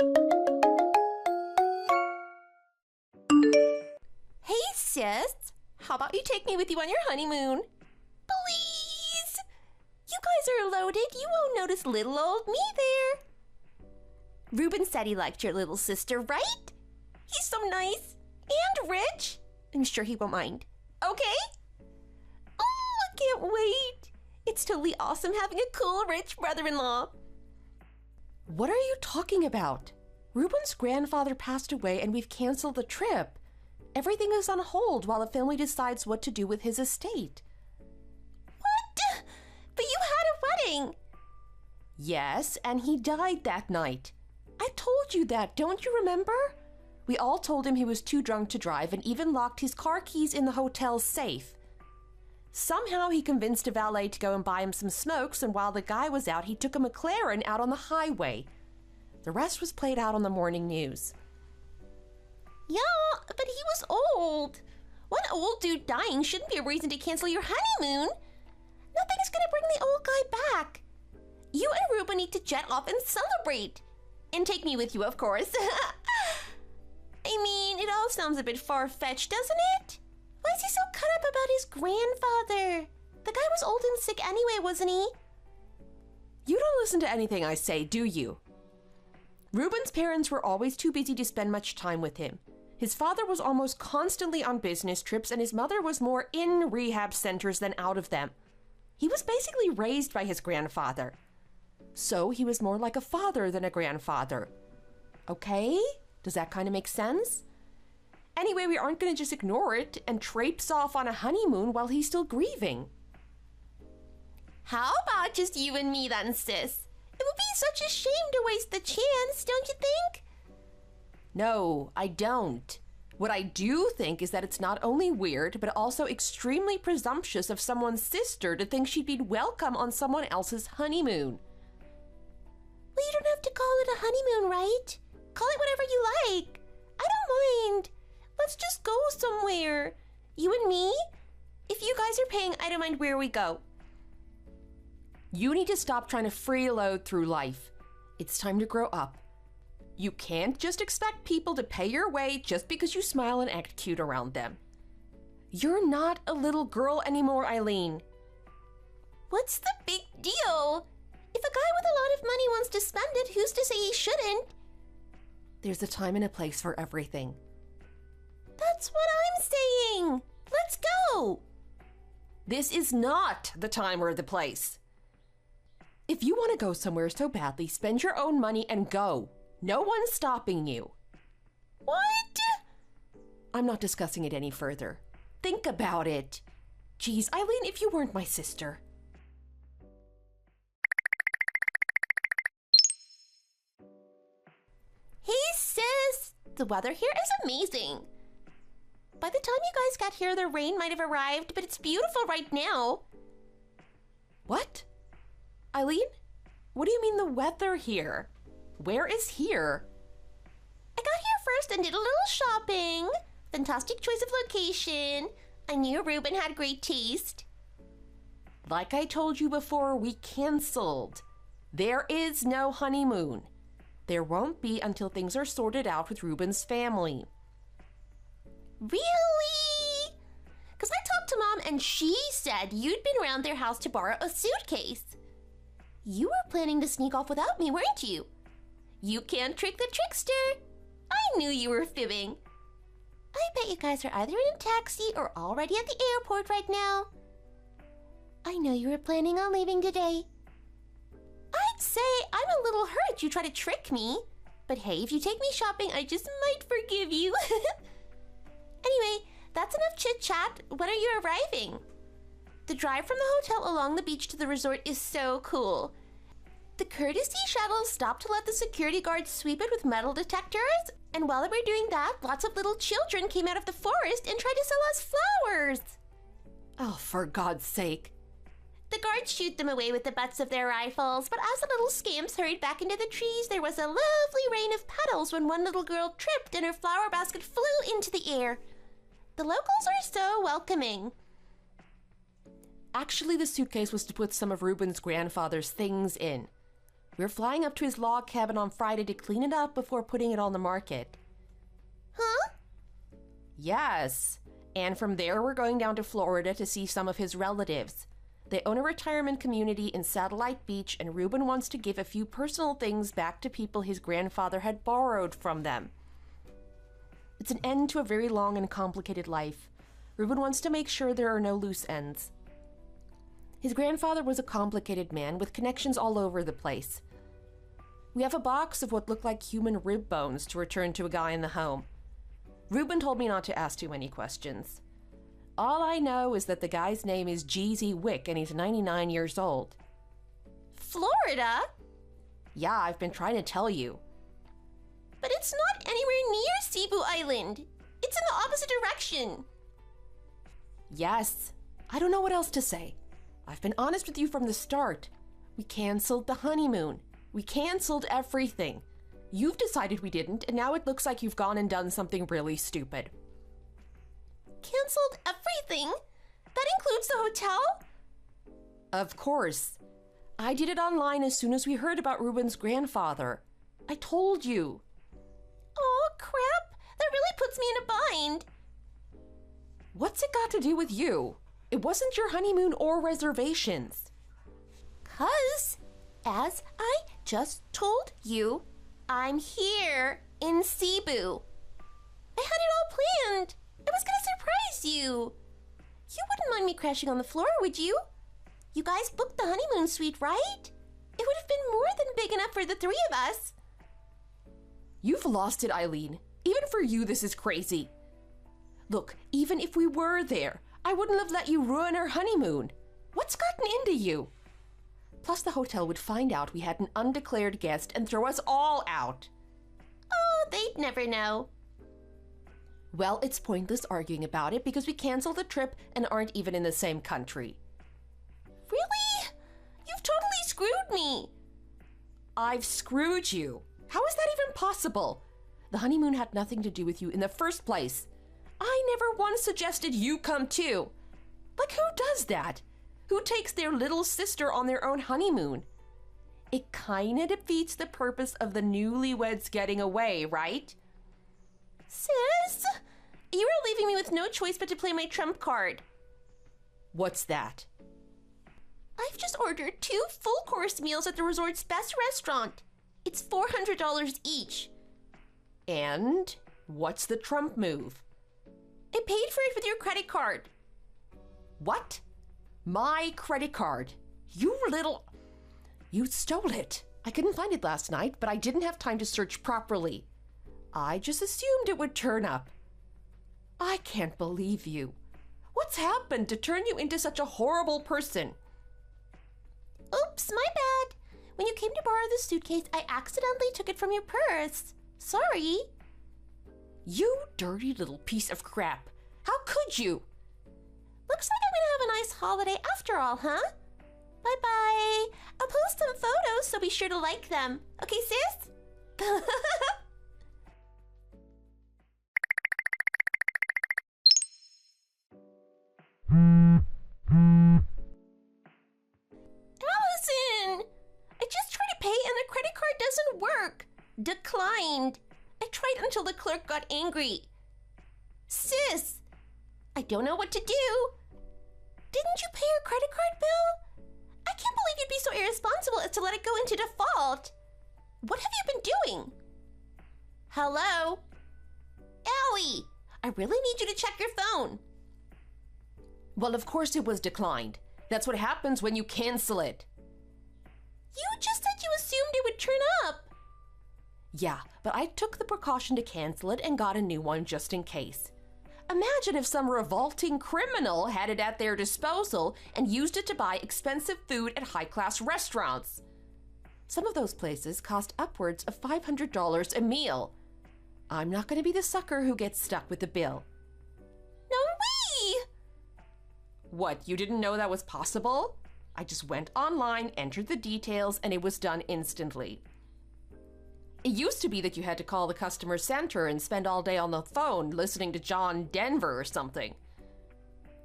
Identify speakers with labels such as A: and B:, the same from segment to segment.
A: Hey, sis. How about you take me with you on your honeymoon? Please! You guys are loaded. You won't notice little old me there. Ruben said he liked your little sister, right? He's so nice and rich. I'm sure he won't mind. Okay? Oh, I can't wait. It's totally awesome having a cool, rich brother-in-law.
B: What are you talking about? Ruben's grandfather passed away and we've canceled the trip. Everything is on hold while the family decides what to do with his estate.
A: What? But you had a wedding.
B: Yes, and he died that night. I told you that, don't you remember? We all told him he was too drunk to drive and even locked his car keys in the hotel safe. Somehow he convinced a valet to go and buy him some smokes, and while the guy was out, he took a McLaren out on the highway. The rest was played out on the morning news.
A: Yeah, but he was old. One old dude dying shouldn't be a reason to cancel your honeymoon. Nothing is going to bring the old guy back. You and Ruben need to jet off and celebrate. And take me with you, of course. I mean, it all sounds a bit far-fetched, doesn't it? Why is he so cut up about his grandfather? The guy was old and sick anyway, wasn't he?
B: You don't listen to anything I say, do you? Ruben's parents were always too busy to spend much time with him. His father was almost constantly on business trips, and his mother was more in rehab centers than out of them. He was basically raised by his grandfather. So he was more like a father than a grandfather. Okay? Does that kind of make sense? Anyway, we aren't going to just ignore it and traipse off on a honeymoon while he's still grieving.
A: How about just you and me then, sis? It would be such a shame to waste the chance, don't you think?
B: No, I don't. What I do think is that it's not only weird, but also extremely presumptuous of someone's sister to think she'd be welcome on someone else's honeymoon.
A: Well, you don't have to call it a honeymoon, right? Call it whatever you like. I don't mind. Let's just go somewhere. You and me? If you guys are paying, I don't mind where we go.
B: You need to stop trying to freeload through life. It's time to grow up. You can't just expect people to pay your way just because you smile and act cute around them. You're not a little girl anymore, Eileen.
A: What's the big deal? If a guy with a lot of money wants to spend it, who's to say he shouldn't?
B: There's a time and a place for everything.
A: That's what I'm saying. Let's go.
B: This is not the time or the place. If you want to go somewhere so badly, spend your own money and go. No one's stopping you.
A: What?
B: I'm not discussing it any further. Think about it. Geez, Eileen, if you weren't my sister.
A: Hey, sis. The weather here is amazing. By the time you guys got here, the rain might have arrived, but it's beautiful right now.
B: What? Eileen? What do you mean the weather here? Where is here?
A: I got here first and did a little shopping. Fantastic choice of location. I knew Ruben had great taste.
B: Like I told you before, we canceled. There is no honeymoon. There won't be until things are sorted out with Ruben's family.
A: Really? Because I talked to Mom and she said you'd been around their house to borrow a suitcase. You were planning to sneak off without me, weren't you? You can't trick the trickster. I knew you were fibbing. I bet you guys are either in a taxi or already at the airport right now. I know you were planning on leaving today. I'd say I'm a little hurt you try to trick me. But hey, if you take me shopping, I just might forgive you. Anyway, that's enough chit-chat. When are you arriving? The drive from the hotel along the beach to the resort is so cool. The courtesy shuttle stopped to let the security guards sweep it with metal detectors, and while they were doing that, lots of little children came out of the forest and tried to sell us flowers.
B: Oh, for God's sake.
A: The guards shoot them away with the butts of their rifles, but as the little scamps hurried back into the trees, there was a lovely rain of petals when one little girl tripped and her flower basket flew into the air. The locals are so welcoming.
B: Actually, the suitcase was to put some of Ruben's grandfather's things in. We're flying up to his log cabin on Friday to clean it up before putting it on the market.
A: Huh?
B: Yes. And from there, we're going down to Florida to see some of his relatives. They own a retirement community in Satellite Beach, and Reuben wants to give a few personal things back to people his grandfather had borrowed from them. It's an end to a very long and complicated life. Reuben wants to make sure there are no loose ends. His grandfather was a complicated man with connections all over the place. We have a box of what look like human rib bones to return to a guy in the home. Reuben told me not to ask too many questions. All I know is that the guy's name is Jeezy Wick and he's 99 years old.
A: Florida?
B: Yeah, I've been trying to tell you.
A: But it's not anywhere near Cebu Island. It's in the opposite direction.
B: Yes. I don't know what else to say. I've been honest with you from the start. We canceled the honeymoon. We canceled everything. You've decided we didn't, and now it looks like you've gone and done something really stupid.
A: Canceled everything? That includes the hotel?
B: Of course. I did it online as soon as we heard about Reuben's grandfather. I told you.
A: Oh, crap. That really puts me in a bind.
B: What's it got to do with you? It wasn't your honeymoon or reservations.
A: 'Cause, as I just told you, I'm here in Cebu. I had it all planned. I was gonna surprise you. You wouldn't mind me crashing on the floor, would you? You guys booked the honeymoon suite, right? It would have been more than big enough for the three of us.
B: You've lost it, Eileen. Even for you, this is crazy. Look, even if we were there, I wouldn't have let you ruin our honeymoon. What's gotten into you? Plus, the hotel would find out we had an undeclared guest and throw us all out.
A: Oh, they'd never know.
B: Well, it's pointless arguing about it because we canceled the trip and aren't even in the same country.
A: Really? You've totally screwed me.
B: I've screwed you. How is that even possible? The honeymoon had nothing to do with you in the first place. I never once suggested you come too. Like, who does that? Who takes their little sister on their own honeymoon? It kinda defeats the purpose of the newlyweds getting away, right?
A: Sis, you are leaving me with no choice but to play my trump card.
B: What's that?
A: I've just ordered 2 full-course meals at the resort's best restaurant. It's $400 each.
B: And what's the trump move?
A: I paid for it with your credit card.
B: What? My credit card? You little... You stole it. I couldn't find it last night, but I didn't have time to search properly. I just assumed it would turn up. I can't believe you. What's happened to turn you into such a horrible person?
A: Oops, my bad. When you came to borrow the suitcase, I accidentally took it from your purse. Sorry.
B: You dirty little piece of crap. How could you?
A: Looks like I'm gonna have a nice holiday after all, huh? Bye-bye. I'll post some photos, so be sure to like them. Okay, sis? Allison! I just tried to pay and the credit card doesn't work. Declined. I tried until the clerk got angry. Sis! I don't know what to do. Didn't you pay your credit card bill? I can't believe you'd be so irresponsible as to let it go into default. What have you been doing? Hello? Allie, I really need you to check your phone.
B: Well, of course it was declined. That's what happens when you cancel it.
A: You just said you assumed it would turn up.
B: Yeah, but I took the precaution to cancel it and got a new one just in case. Imagine if some revolting criminal had it at their disposal and used it to buy expensive food at high-class restaurants. Some of those places cost upwards of $500 a meal. I'm not going to be the sucker who gets stuck with the bill.
A: No way!
B: What, you didn't know that was possible? I just went online, entered the details, and it was done instantly. It used to be that you had to call the customer center and spend all day on the phone listening to John Denver or something.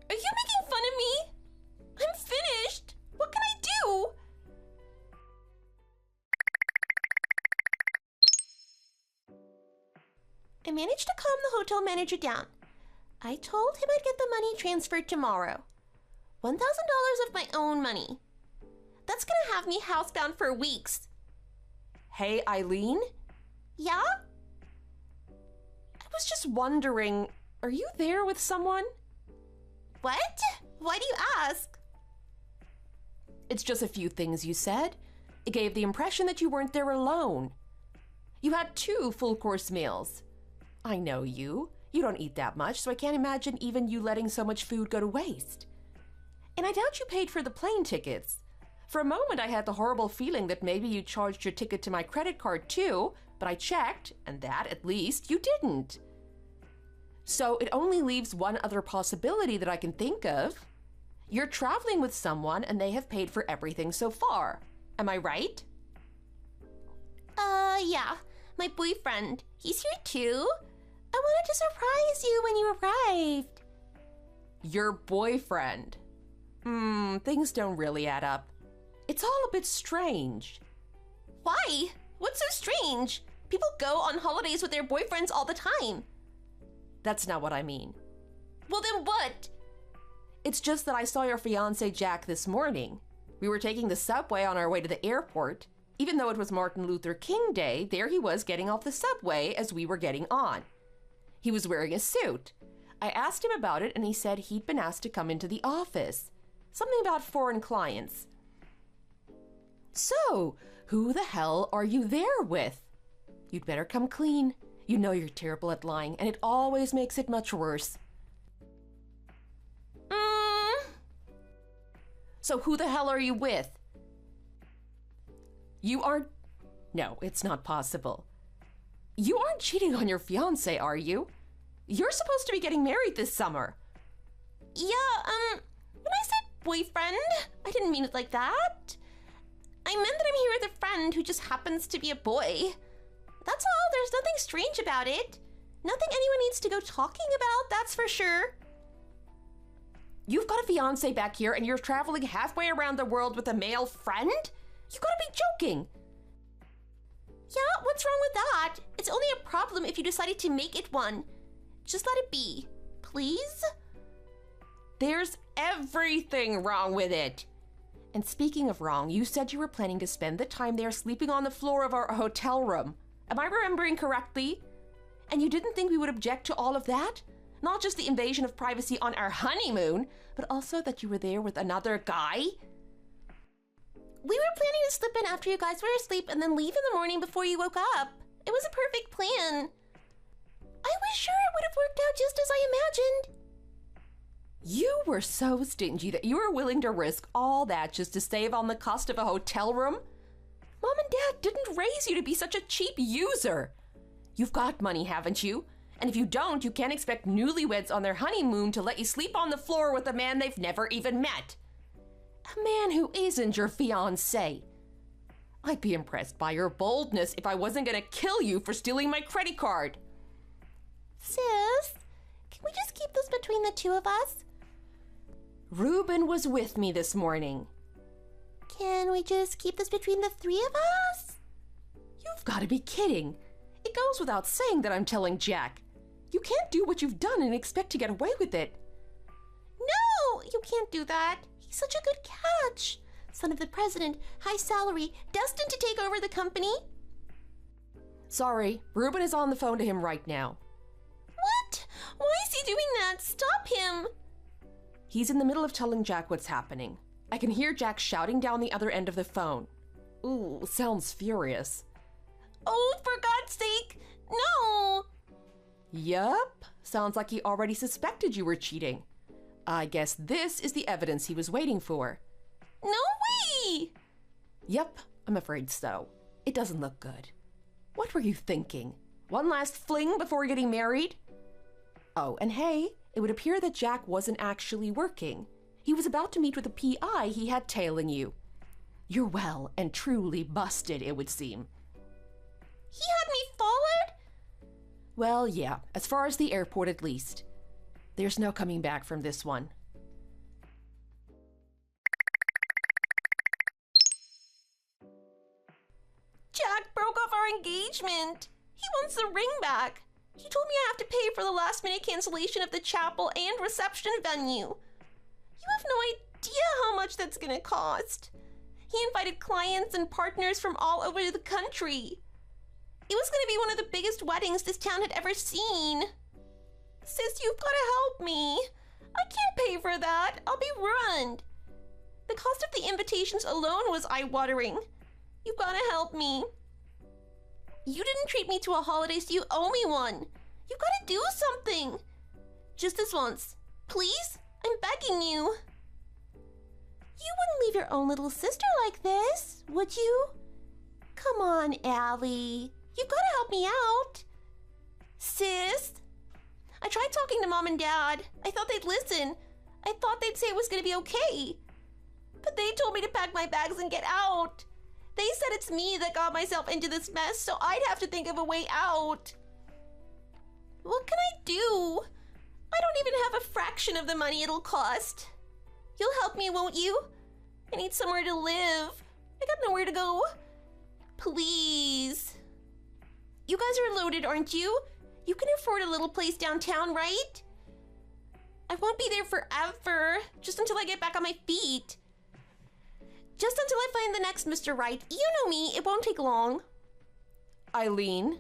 A: Are you making fun of me? I'm finished. What can I do? I managed to calm the hotel manager down. I told him I'd get the money transferred tomorrow. $1,000 of my own money. That's gonna have me housebound for weeks.
B: Hey, Eileen?
A: Yeah?
B: I was just wondering, are you there with someone?
A: What? Why do you ask?
B: It's just a few things you said. It gave the impression that you weren't there alone. You had 2 full-course meals. I know you. You don't eat that much, so I can't imagine even you letting so much food go to waste. And I doubt you paid for the plane tickets. For a moment, I had the horrible feeling that maybe you charged your ticket to my credit card too, but I checked, and that, at least, you didn't. So it only leaves one other possibility that I can think of. You're traveling with someone, and they have paid for everything so far. Am I right?
A: Yeah. My boyfriend. He's here too. I wanted to surprise you when you arrived.
B: Your boyfriend. Things don't really add up. It's all a bit strange.
A: Why? What's so strange? People go on holidays with their boyfriends all the time.
B: That's not what I mean.
A: Well, then what?
B: It's just that I saw your fiancé Jack this morning. We were taking the subway on our way to the airport. Even though it was Martin Luther King Day, there he was getting off the subway as we were getting on. He was wearing a suit. I asked him about it and he said he'd been asked to come into the office. Something about foreign clients. So, who the hell are you there with? You'd better come clean. You know you're terrible at lying, and it always makes it much worse. So who the hell are you with? You aren't... No, it's not possible. You aren't cheating on your fiancé, are you? You're supposed to be getting married this summer.
A: Yeah, when I said boyfriend, I didn't mean it like that. I meant that I'm here with a friend who just happens to be a boy. That's all. There's nothing strange about it. Nothing anyone needs to go talking about, that's for sure.
B: You've got a fiancé back here and you're traveling halfway around the world with a male friend? You gotta be joking.
A: Yeah, what's wrong with that? It's only a problem if you decided to make it one. Just let it be, please?
B: There's everything wrong with it. And speaking of wrong, you said you were planning to spend the time there sleeping on the floor of our hotel room. Am I remembering correctly? And you didn't think we would object to all of that? Not just the invasion of privacy on our honeymoon, but also that you were there with another guy?
A: We were planning to slip in after you guys were asleep and then leave in the morning before you woke up. It was a perfect plan. I was sure it would have worked out just as I imagined.
B: You were so stingy that you were willing to risk all that just to save on the cost of a hotel room? Mom and Dad didn't raise you to be such a cheap user. You've got money, haven't you? And if you don't, you can't expect newlyweds on their honeymoon to let you sleep on the floor with a man they've never even met. A man who isn't your fiancé. I'd be impressed by your boldness if I wasn't gonna kill you for stealing my credit card.
A: Sis, can we just keep this between the two of us?
B: Ruben was with me this morning.
A: Can we just keep this between the three of us?
B: You've got to be kidding. It goes without saying that I'm telling Jack. You can't do what you've done and expect to get away with it.
A: No, you can't do that. He's such a good catch. Son of the president, high salary, destined to take over the company.
B: Sorry, Ruben is on the phone to him right now.
A: What? Why is he doing that? Stop him.
B: He's in the middle of telling Jack what's happening. I can hear Jack shouting down the other end of the phone. Ooh, sounds furious.
A: Oh, for God's sake, no!
B: Yup, sounds like he already suspected you were cheating. I guess this is the evidence he was waiting for.
A: No way!
B: Yup, I'm afraid so. It doesn't look good. What were you thinking? One last fling before getting married? Oh, and hey, it would appear that Jack wasn't actually working. He was about to meet with a PI he had tailing you. You're well and truly busted, it would seem.
A: He had me followed?
B: Well, yeah, as far as the airport at least. There's no coming back from this one.
A: Jack broke off our engagement. He wants the ring back. He told me I have to pay for the last-minute cancellation of the chapel and reception venue. You have no idea how much that's gonna cost. He invited clients and partners from all over the country. It was gonna be one of the biggest weddings this town had ever seen. Sis, you've gotta help me. I can't pay for that. I'll be ruined. The cost of the invitations alone was eye-watering. You've gotta help me. You didn't treat me to a holiday, so you owe me one. You've gotta do something. Just this once. Please? I'm begging you. You wouldn't leave your own little sister like this, would you? Come on, Allie. You've gotta help me out. Sis? I tried talking to Mom and Dad. I thought they'd listen. I thought they'd say it was gonna be okay. But they told me to pack my bags and get out. They said it's me that got myself into this mess, so I'd have to think of a way out. What can I do? I don't even have a fraction of the money it'll cost. You'll help me, won't you? I need somewhere to live. I got nowhere to go. Please. You guys are loaded, aren't you? You can afford a little place downtown, right? I won't be there forever, just until I get back on my feet. Just until I find the next Mr. Right. You know me, it won't take long.
B: Eileen?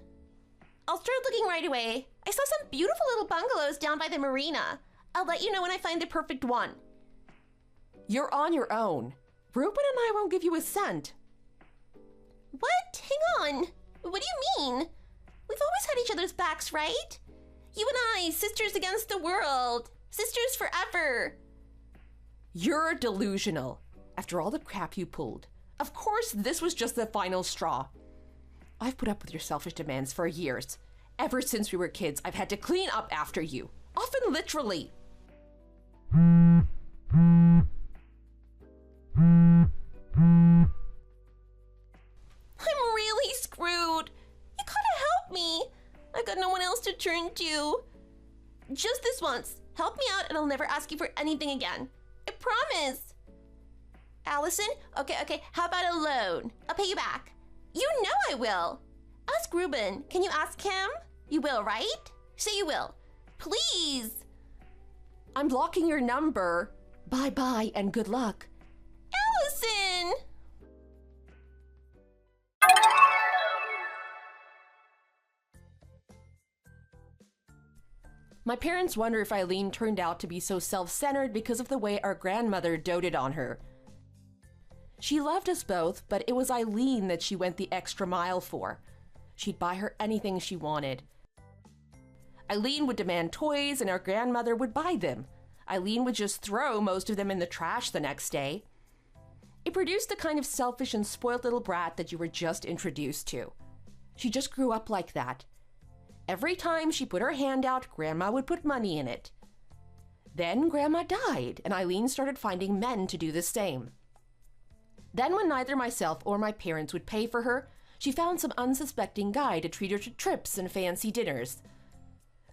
A: I'll start looking right away. I saw some beautiful little bungalows down by the marina. I'll let you know when I find the perfect one.
B: You're on your own. Ruben and I won't give you a cent.
A: What? Hang on. What do you mean? We've always had each other's backs, right? You and I, sisters against the world. Sisters forever.
B: You're delusional. After all the crap you pulled. Of course, this was just the final straw. I've put up with your selfish demands for years. Ever since we were kids, I've had to clean up after you. Often literally.
A: I'm really screwed. You gotta help me. I've got no one else to turn to. Just this once. Help me out and I'll never ask you for anything again. I promise. Allison? Okay, how about a loan? I'll pay you back. You know I will. Ask Ruben. Can you ask him? You will, right? Say you will. Please.
B: I'm blocking your number. Bye-bye and good luck.
A: Allison!
B: My parents wonder if Eileen turned out to be so self-centered because of the way our grandmother doted on her. She loved us both, but it was Eileen that she went the extra mile for. She'd buy her anything she wanted. Eileen would demand toys and our grandmother would buy them. Eileen would just throw most of them in the trash the next day. It produced the kind of selfish and spoiled little brat that you were just introduced to. She just grew up like that. Every time she put her hand out, Grandma would put money in it. Then Grandma died, and Eileen started finding men to do the same. Then when neither myself or my parents would pay for her, she found some unsuspecting guy to treat her to trips and fancy dinners.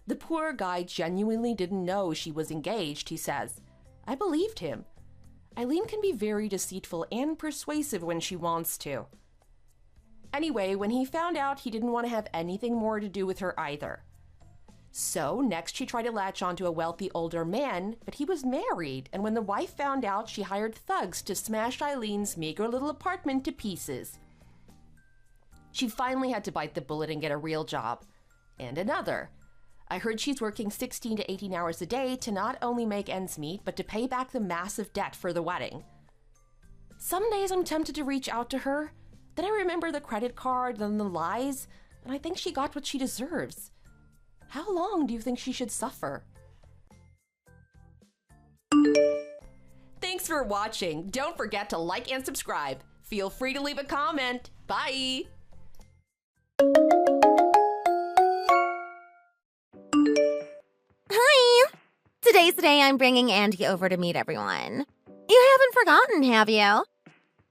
B: The poor guy genuinely didn't know she was engaged, he says. I believed him. Eileen can be very deceitful and persuasive when she wants to. Anyway, when he found out, he didn't want to have anything more to do with her either. So next she tried to latch onto a wealthy older man, but he was married, and when the wife found out, she hired thugs to smash Eileen's meager little apartment to pieces. She finally had to bite the bullet and get a real job. And another. I heard she's working 16 to 18 hours a day to not only make ends meet, but to pay back the massive debt for the wedding. Some days I'm tempted to reach out to her. Then I remember the credit card, then the lies, and I think she got what she deserves. How long do you think she should suffer? Thanks for watching. Don't forget to like and subscribe. Feel free to leave a comment. Bye!
C: Hi! Today's the day I'm bringing Andy over to meet everyone. You haven't forgotten, have you?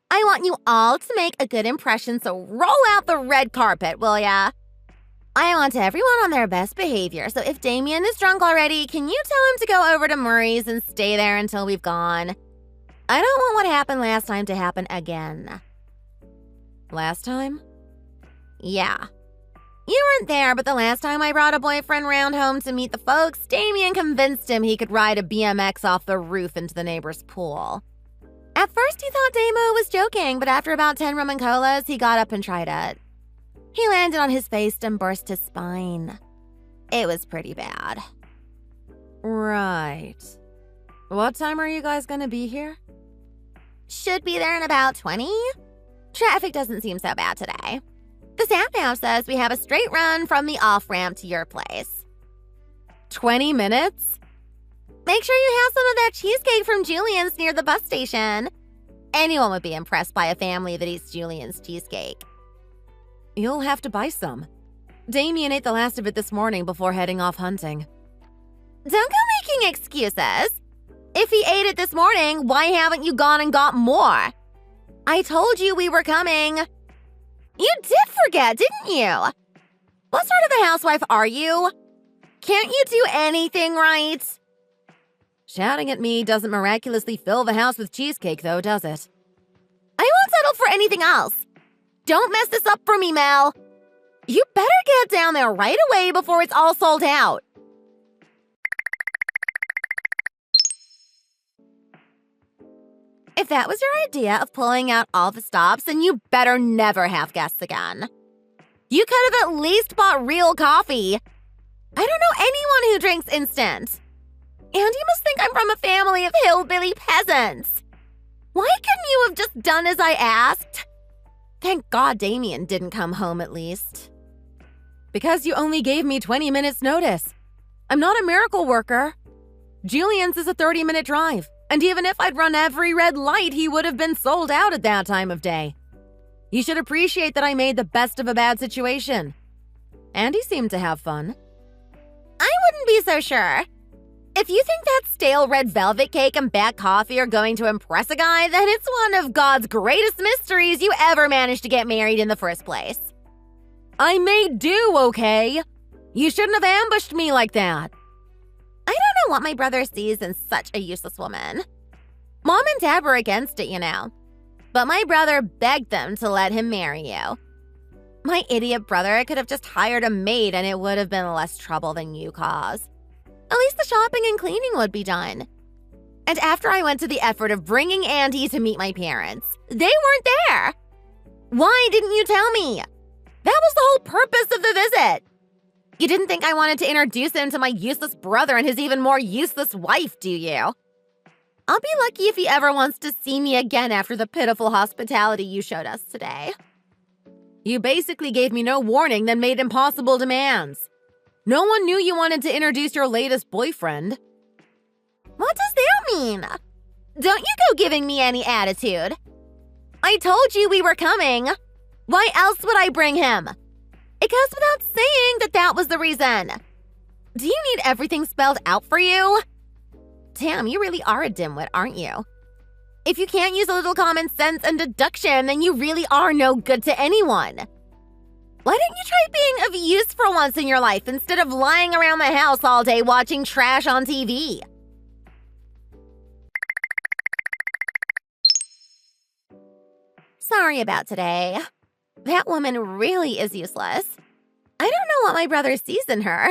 C: I want you all to make a good impression, so roll out the red carpet, will ya? I want everyone on their best behavior, so if Damien is drunk already, can you tell him to go over to Murray's and stay there until we've gone? I don't want what happened last time to happen again. Last time? Yeah. You weren't there, but the last time I brought a boyfriend round home to meet the folks, Damien convinced him he could ride a BMX off the roof into the neighbor's pool. At first, he thought Damo was joking, but after about 10 rum and colas, he got up and tried it. He landed on his face and burst his spine. It was pretty bad.
B: Right. What time are you guys gonna be here?
C: Should be there in about 20. Traffic doesn't seem so bad today. The sat nav says we have a straight run from the off-ramp to your place.
B: 20 minutes?
C: Make sure you have some of that cheesecake from Julian's near the bus station. Anyone would be impressed by a family that eats Julian's cheesecake.
B: You'll have to buy some. Damien ate the last of it this morning before heading off hunting.
C: Don't go making excuses. If he ate it this morning, why haven't you gone and got more? I told you we were coming. You did forget, didn't you? What sort of a housewife are you? Can't you do anything right?
B: Shouting at me doesn't miraculously fill the house with cheesecake, though, does it?
C: I won't settle for anything else. Don't mess this up for me, Mel. You better get down there right away before it's all sold out. If that was your idea of pulling out all the stops, then you better never have guests again. You could have at least bought real coffee. I don't know anyone who drinks instant. And you must think I'm from a family of hillbilly peasants. Why couldn't you have just done as I asked? Thank God Damien didn't come home at least.
B: Because you only gave me 20 minutes notice. I'm not a miracle worker. Julian's is a 30-minute drive. And even if I'd run every red light, he would have been sold out at that time of day. You should appreciate that I made the best of a bad situation. Andy seemed to have fun.
C: I wouldn't be so sure. If you think that stale red velvet cake and bad coffee are going to impress a guy, then it's one of God's greatest mysteries you ever managed to get married in the first place.
B: I made do, okay? You shouldn't have ambushed me like that.
C: I don't know what my brother sees in such a useless woman. Mom and Dad were against it, you know. But my brother begged them to let him marry you. My idiot brother could have just hired a maid and it would have been less trouble than you cause. At least the shopping and cleaning would be done. And after I went to the effort of bringing Andy to meet my parents, they weren't there. Why didn't you tell me? That was the whole purpose of the visit. You didn't think I wanted to introduce him to my useless brother and his even more useless wife, do you? I'll be lucky if he ever wants to see me again after the pitiful hospitality you showed us today.
B: You basically gave me no warning, then made impossible demands. No one knew you wanted to introduce your latest boyfriend.
C: What does that mean? Don't you go giving me any attitude. I told you we were coming. Why else would I bring him? It goes without saying that was the reason. Do you need everything spelled out for you? Damn, you really are a dimwit, aren't you? If you can't use a little common sense and deduction, then you really are no good to anyone. Why don't you try being of use for once in your life instead of lying around the house all day watching trash on TV? Sorry about today. That woman really is useless. I don't know what my brother sees in her.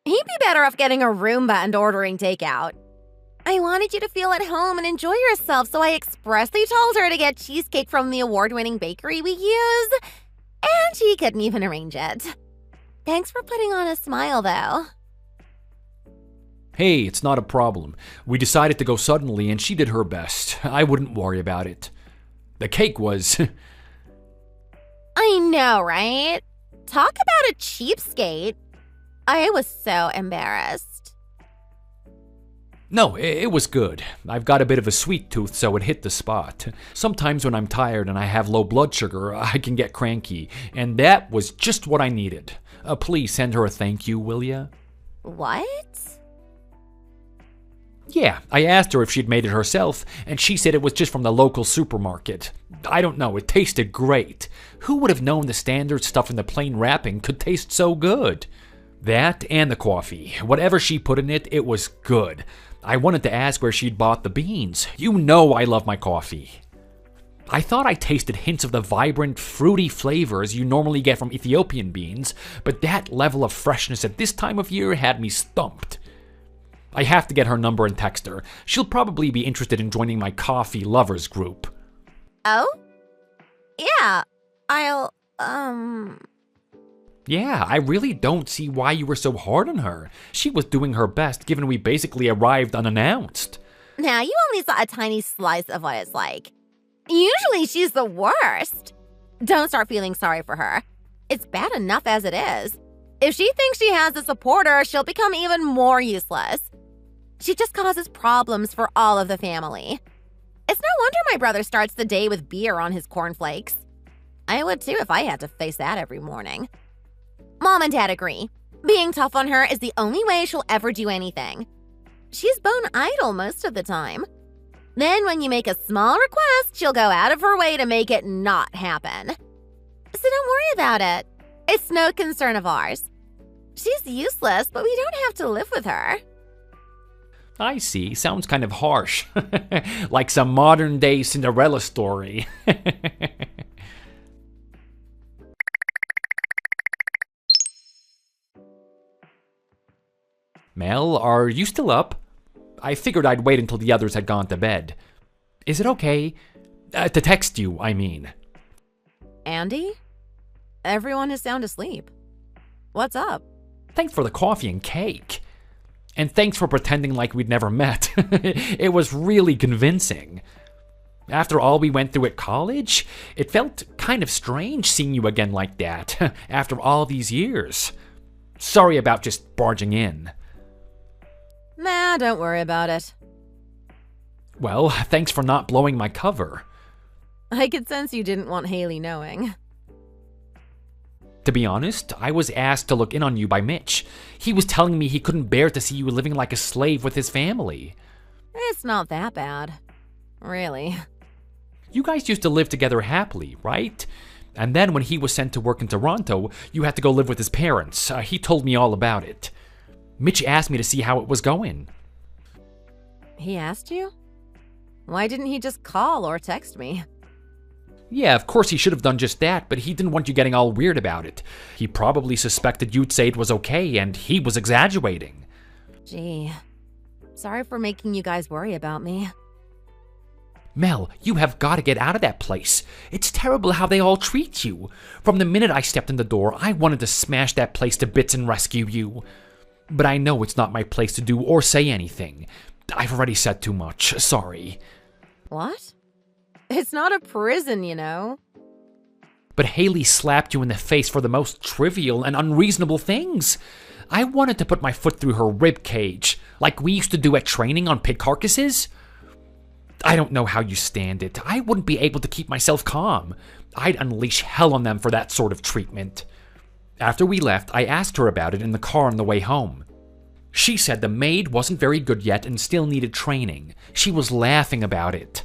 C: He'd be better off getting a Roomba and ordering takeout. I wanted you to feel at home and enjoy yourself, so I expressly told her to get cheesecake from the award-winning bakery we use, and she couldn't even arrange it. Thanks for putting on a smile, though.
D: Hey, it's not a problem. We decided to go suddenly and she did her best. I wouldn't worry about it. The cake was...
C: I know, right? Talk about a cheapskate. I was so embarrassed.
D: No, it was good. I've got a bit of a sweet tooth, so it hit the spot. Sometimes when I'm tired and I have low blood sugar, I can get cranky, and that was just what I needed. Please send her a thank you, will ya?
C: What?
D: Yeah, I asked her if she'd made it herself, and she said it was just from the local supermarket. I don't know, it tasted great. Who would have known the standard stuff in the plain wrapping could taste so good? That and the coffee. Whatever she put in it, it was good. I wanted to ask where she'd bought the beans. You know I love my coffee. I thought I tasted hints of the vibrant, fruity flavors you normally get from Ethiopian beans, but that level of freshness at this time of year had me stumped. I have to get her number and text her. She'll probably be interested in joining my coffee lovers group.
C: Oh? Yeah,
D: Yeah, I really don't see why you were so hard on her. She was doing her best given we basically arrived unannounced.
C: Now, you only saw a tiny slice of what it's like. Usually she's the worst. Don't start feeling sorry for her. It's bad enough as it is. If she thinks she has a supporter, she'll become even more useless. She just causes problems for all of the family. It's no wonder my brother starts the day with beer on his cornflakes. I would too if I had to face that every morning. Mom and Dad agree. Being tough on her is the only way she'll ever do anything. She's bone idle most of the time. Then when you make a small request, she'll go out of her way to make it not happen. So don't worry about it. It's no concern of ours. She's useless, but we don't have to live with her.
D: I see. Sounds kind of harsh. Like some modern-day Cinderella story. Mel, are you still up? I figured I'd wait until the others had gone to bed. Is it okay? To text you, I mean.
C: Andy? Everyone is sound asleep. What's up?
D: Thanks for the coffee and cake. And thanks for pretending like we'd never met. It was really convincing. After all we went through at college, it felt kind of strange seeing you again like that, after all these years. Sorry about just barging in.
C: Nah, don't worry about it.
D: Well, thanks for not blowing my cover.
C: I could sense you didn't want Haley knowing.
D: To be honest, I was asked to look in on you by Mitch. He was telling me he couldn't bear to see you living like a slave with his family.
C: It's not that bad. Really.
D: You guys used to live together happily, right? And then when he was sent to work in Toronto, you had to go live with his parents. He told me all about it. Mitch asked me to see how it was going.
C: He asked you? Why didn't he just call or text me?
D: Yeah, of course he should have done just that, but he didn't want you getting all weird about it. He probably suspected you'd say it was okay, and he was exaggerating.
C: Gee, sorry for making you guys worry about me.
D: Mel, you have got to get out of that place. It's terrible how they all treat you. From the minute I stepped in the door, I wanted to smash that place to bits and rescue you. But I know it's not my place to do or say anything. I've already said too much. Sorry.
C: What? It's not a prison, you know.
D: But Haley slapped you in the face for the most trivial and unreasonable things. I wanted to put my foot through her rib cage, like we used to do at training on pig carcasses. I don't know how you stand it. I wouldn't be able to keep myself calm. I'd unleash hell on them for that sort of treatment. After we left, I asked her about it in the car on the way home. She said the maid wasn't very good yet and still needed training. She was laughing about it.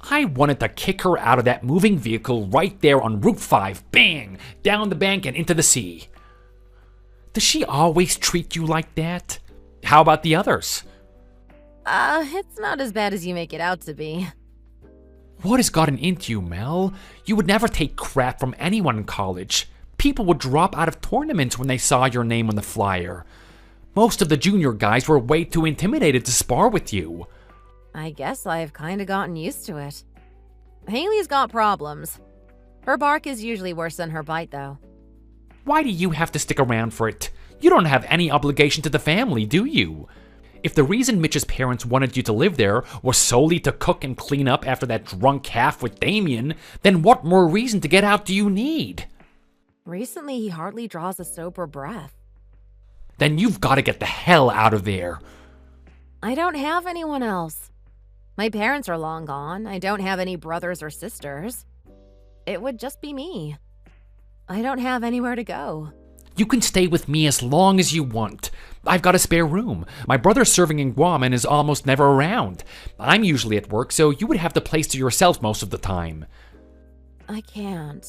D: I wanted to kick her out of that moving vehicle right there on Route 5, bang, down the bank and into the sea. Does she always treat you like that? How about the others?
C: It's not as bad as you make it out to be.
D: What has gotten into you, Mel? You would never take crap from anyone in college. People would drop out of tournaments when they saw your name on the flyer. Most of the junior guys were way too intimidated to spar with you.
C: I guess I've kinda gotten used to it. Haley's got problems. Her bark is usually worse than her bite, though.
D: Why do you have to stick around for it? You don't have any obligation to the family, do you? If the reason Mitch's parents wanted you to live there was solely to cook and clean up after that drunk half with Damien, then what more reason to get out do you need?
C: Recently, he hardly draws a sober breath.
D: Then you've got to get the hell out of there.
C: I don't have anyone else. My parents are long gone. I don't have any brothers or sisters. It would just be me. I don't have anywhere to go.
D: You can stay with me as long as you want. I've got a spare room. My brother's serving in Guam and is almost never around. I'm usually at work, so you would have the place to yourself most of the time.
C: I can't.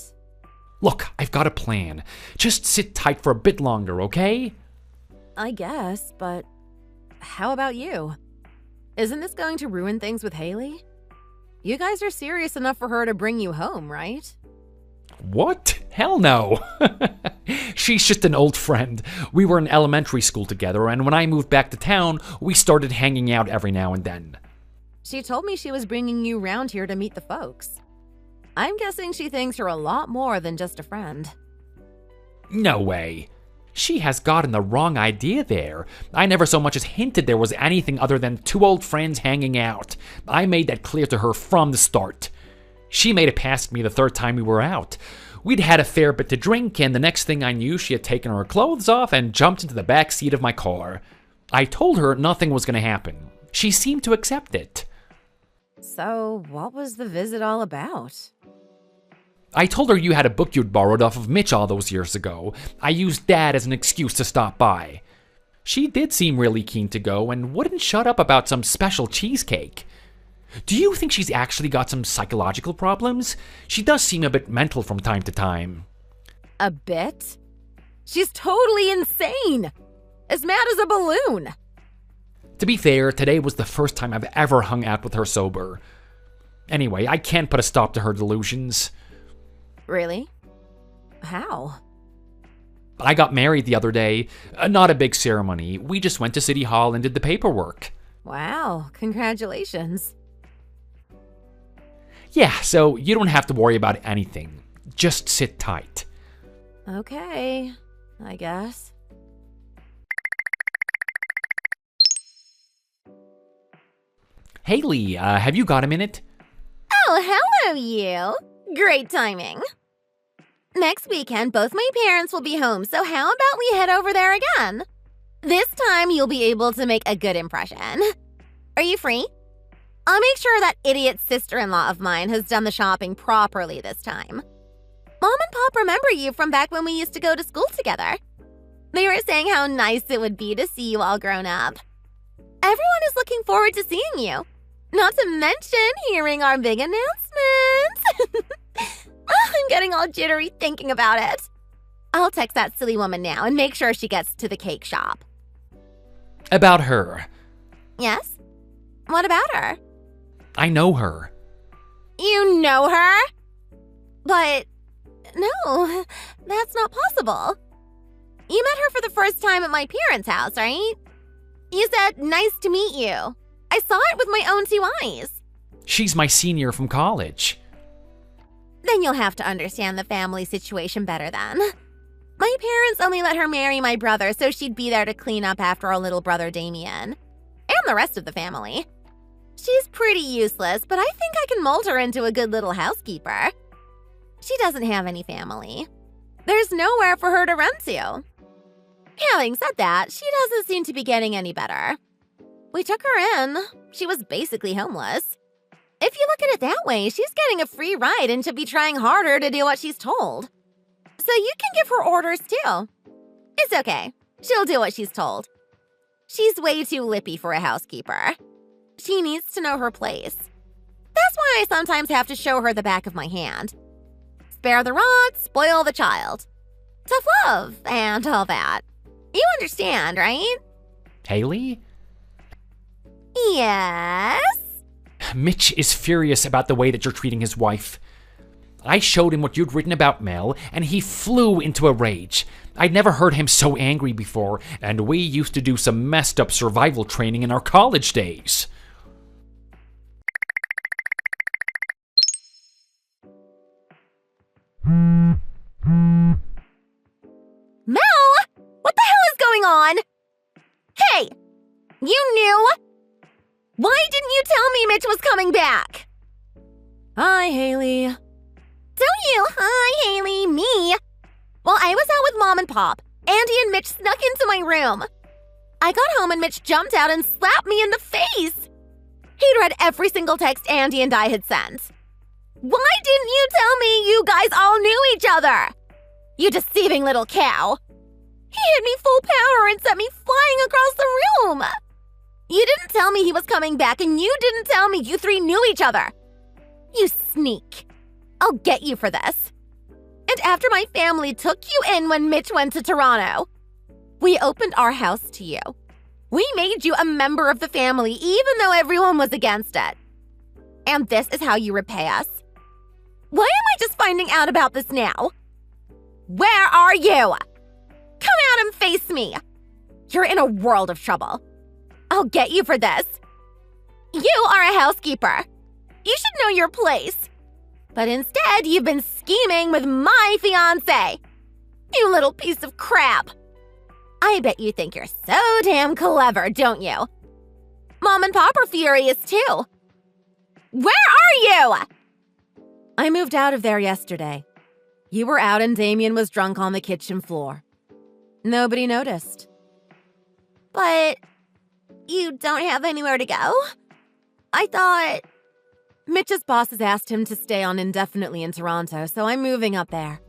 D: Look, I've got a plan. Just sit tight for a bit longer, okay?
C: I guess, but how about you? Isn't this going to ruin things with Haley? You guys are serious enough for her to bring you home, right?
D: What? Hell no. She's just an old friend. We were in elementary school together, and when I moved back to town, we started hanging out every now and then.
C: She told me she was bringing you round here to meet the folks. I'm guessing she thinks you're a lot more than just a friend.
D: No way. She has gotten the wrong idea there. I never so much as hinted there was anything other than two old friends hanging out. I made that clear to her from the start. She made it past me the third time we were out. We'd had a fair bit to drink, and the next thing I knew, she had taken her clothes off and jumped into the back seat of my car. I told her nothing was going to happen. She seemed to accept it.
C: So, what was the visit all about?
D: I told her you had a book you'd borrowed off of Mitch all those years ago. I used that as an excuse to stop by. She did seem really keen to go and wouldn't shut up about some special cheesecake. Do you think she's actually got some psychological problems? She does seem a bit mental from time to time.
C: A bit? She's totally insane! As mad as a balloon!
D: To be fair, today was the first time I've ever hung out with her sober. Anyway, I can't put a stop to her delusions.
C: Really? How?
D: I got married the other day. Not a big ceremony. We just went to City Hall and did the paperwork.
C: Wow, congratulations.
D: Yeah, so you don't have to worry about anything. Just sit tight.
C: Okay, I guess.
D: Haley, have you got a minute?
C: Oh, hello, you. Great timing. Next weekend, both my parents will be home, so how about we head over there again? This time, you'll be able to make a good impression. Are you free? I'll make sure that idiot sister-in-law of mine has done the shopping properly this time. Mom and Pop remember you from back when we used to go to school together. They were saying how nice it would be to see you all grown up. Everyone is looking forward to seeing you. Not to mention hearing our big announcement. I'm getting all jittery thinking about it. I'll text that silly woman now and make sure she gets to the cake shop.
D: About her.
C: Yes? What about her?
D: I know her.
C: You know her? But no, that's not possible. You met her for the first time at my parents' house, right? You said, "Nice to meet you." I saw it with my own 2 eyes.
D: She's my senior from college.
C: Then you'll have to understand the family situation better then. My parents only let her marry my brother so she'd be there to clean up after our little brother Damien. And the rest of the family. She's pretty useless, but I think I can mold her into a good little housekeeper. She doesn't have any family. There's nowhere for her to run to. Having said that, she doesn't seem to be getting any better. We took her in. She was basically homeless. If you look at it that way, she's getting a free ride and should be trying harder to do what she's told. So you can give her orders too. It's okay. She'll do what she's told. She's way too lippy for a housekeeper. She needs to know her place. That's why I sometimes have to show her the back of my hand. Spare the rod, spoil the child. Tough love and all that. You understand, right?
D: Haley?
C: Yes?
D: Mitch is furious about the way that you're treating his wife. I showed him what you'd written about Mel, and he flew into a rage. I'd never heard him so angry before, and we used to do some messed up survival training in our college days.
C: Mel! What the hell is going on? Hey! You knew? Why didn't you tell me Mitch was coming back? Hi, Haley. Don't you? Hi, Haley. Me. Well, I was out with Mom and Pop. Andy and Mitch snuck into my room. I got home and Mitch jumped out and slapped me in the face. He'd read every single text Andy and I had sent. Why didn't you tell me you guys all knew each other? You deceiving little cow. He hit me full power and sent me flying across the room. You didn't tell me he was coming back, and you didn't tell me you 3 knew each other. You sneak. I'll get you for this. And after my family took you in when Mitch went to Toronto, we opened our house to you. We made you a member of the family, even though everyone was against it. And this is how you repay us? Why am I just finding out about this now? Where are you? Come out and face me. You're in a world of trouble. I'll get you for this. You are a housekeeper. You should know your place. But instead, you've been scheming with my fiancé. You little piece of crap. I bet you think you're so damn clever, don't you? Mom and Pop are furious too. Where are you? I moved out of there yesterday. You were out and Damien was drunk on the kitchen floor. Nobody noticed. But you don't have anywhere to go? I thought... Mitch's bosses asked him to stay on indefinitely in Toronto, so I'm moving up there.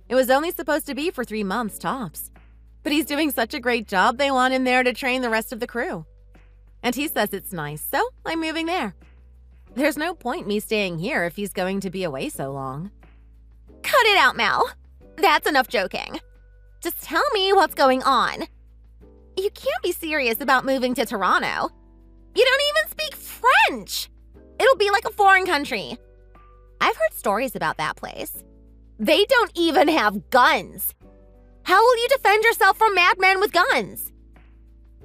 C: It was only supposed to be for 3 months, tops. But he's doing such a great job, they want him there to train the rest of the crew. And he says it's nice, so I'm moving there. There's no point me staying here if he's going to be away so long. Cut it out, Mel. That's enough joking. Just tell me what's going on. You can't be serious about moving to Toronto. You don't even speak French. It'll be like a foreign country. I've heard stories about that place. They don't even have guns. How will you defend yourself from madmen with guns?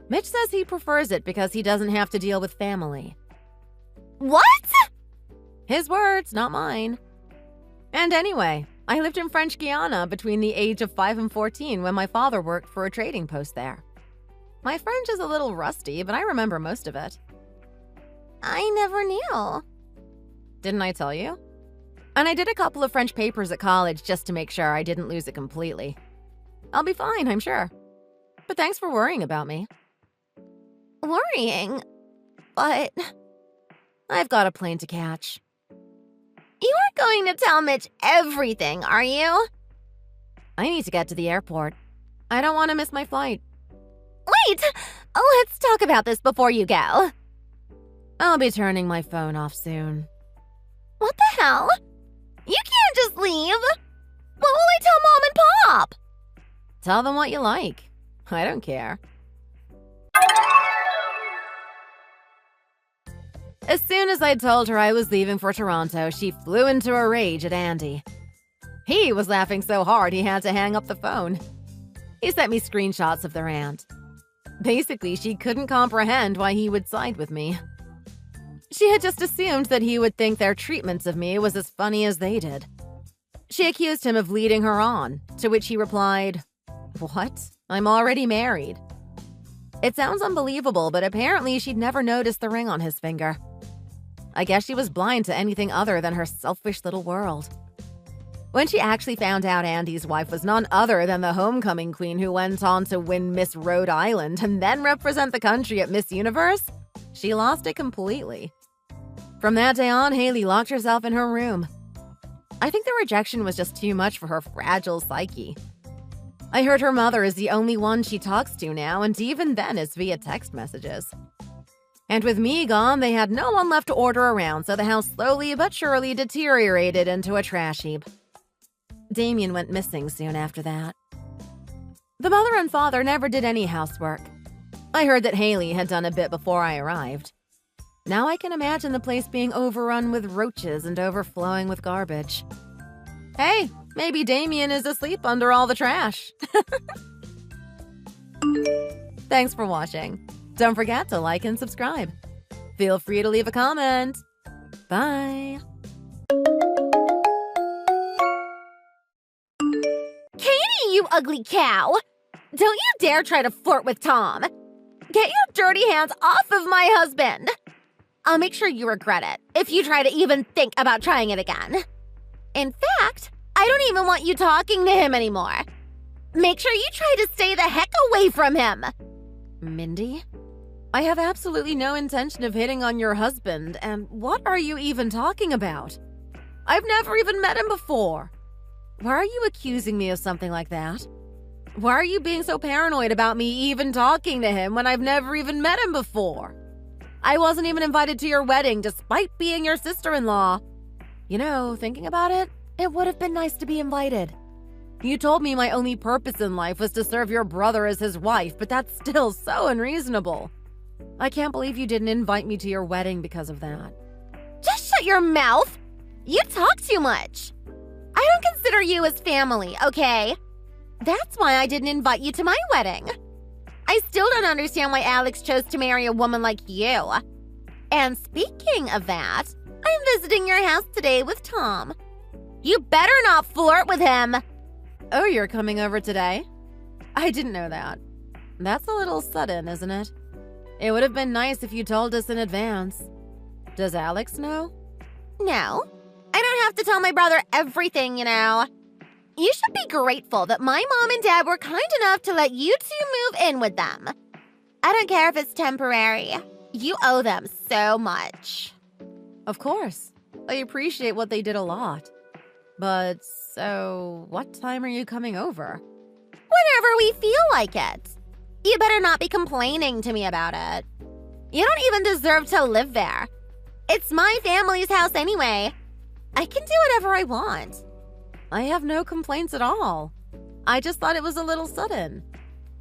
C: Mitch says he prefers it because he doesn't have to deal with family. What? His words, not mine. And anyway, I lived in French Guiana between the age of 5 and 14 when my father worked for a trading post there. My French is a little rusty, but I remember most of it. I never knew. Didn't I tell you? And I did a couple of French papers at college just to make sure I didn't lose it completely. I'll be fine, I'm sure. But thanks for worrying about me. Worrying? But I've got a plane to catch. You aren't going to tell Mitch everything, are you? I need to get to the airport. I don't want to miss my flight. Wait! Let's talk about this before you go. I'll be turning my phone off soon. What the hell? You can't just leave. What will I tell Mom and Pop? Tell them what you like. I don't care. As soon as I told her I was leaving for Toronto, she flew into a rage at Andy. He was laughing so hard he had to hang up the phone. He sent me screenshots of their aunt. Basically, she couldn't comprehend why he would side with me. She had just assumed that he would think their treatments of me was as funny as they did. She accused him of leading her on, to which he replied, "What? I'm already married." It sounds unbelievable, but apparently she'd never noticed the ring on his finger. I guess she was blind to anything other than her selfish little world. When she actually found out Andy's wife was none other than the homecoming queen who went on to win Miss Rhode Island and then represent the country at Miss Universe, she lost it completely. From that day on, Haley locked herself in her room. I think the rejection was just too much for her fragile psyche. I heard her mother is the only one she talks to now, and even then it's via text messages. And with me gone, they had no one left to order around, so the house slowly but surely deteriorated into a trash heap. Damien went missing soon after that. The mother and father never did any housework. I heard that Haley had done a bit before I arrived. Now I can imagine the place being overrun with roaches and overflowing with garbage. Hey, maybe Damien is asleep under all the trash. Thanks for watching. Don't forget to like and subscribe. Feel free to leave a comment. Bye. Katie, you ugly cow! Don't you dare try to flirt with Tom. Get your dirty hands off of my husband. I'll make sure you regret it if you try to even think about trying it again. In fact, I don't even want you talking to him anymore. Make sure you try to stay the heck away from him. Mindy? I have absolutely no intention of hitting on your husband, and what are you even talking about? I've never even met him before. Why are you accusing me of something like that? Why are you being so paranoid about me even talking to him when I've never even met him before? I wasn't even invited to your wedding despite being your sister-in-law. You know, thinking about it, it would have been nice to be invited. You told me my only purpose in life was to serve your brother as his wife, but that's still so unreasonable. I can't believe you didn't invite me to your wedding because of that. Just Shut your mouth! You talk too much. I don't consider you as family, okay? That's why I didn't invite you to my wedding. I still don't understand why Alex chose to marry a woman like you. And speaking of that, I'm visiting your house today with Tom. You better not flirt with him.
B: Oh, you're coming over today? I didn't know that. That's a little sudden, isn't it? It would have been nice if you told us in advance. Does Alex know?
C: No, I don't have to tell my brother everything, you know. You should be grateful that my mom and dad were kind enough to let you two move in with them. I don't care if it's temporary. You owe them so much.
B: Of course. I appreciate what they did a lot. But, so, what time are you coming over?
C: Whenever we feel like it. You better not be complaining to me about it. You don't even deserve to live there. It's my family's house anyway. I can do whatever I want.
B: I have no complaints at all. I just thought it was a little sudden.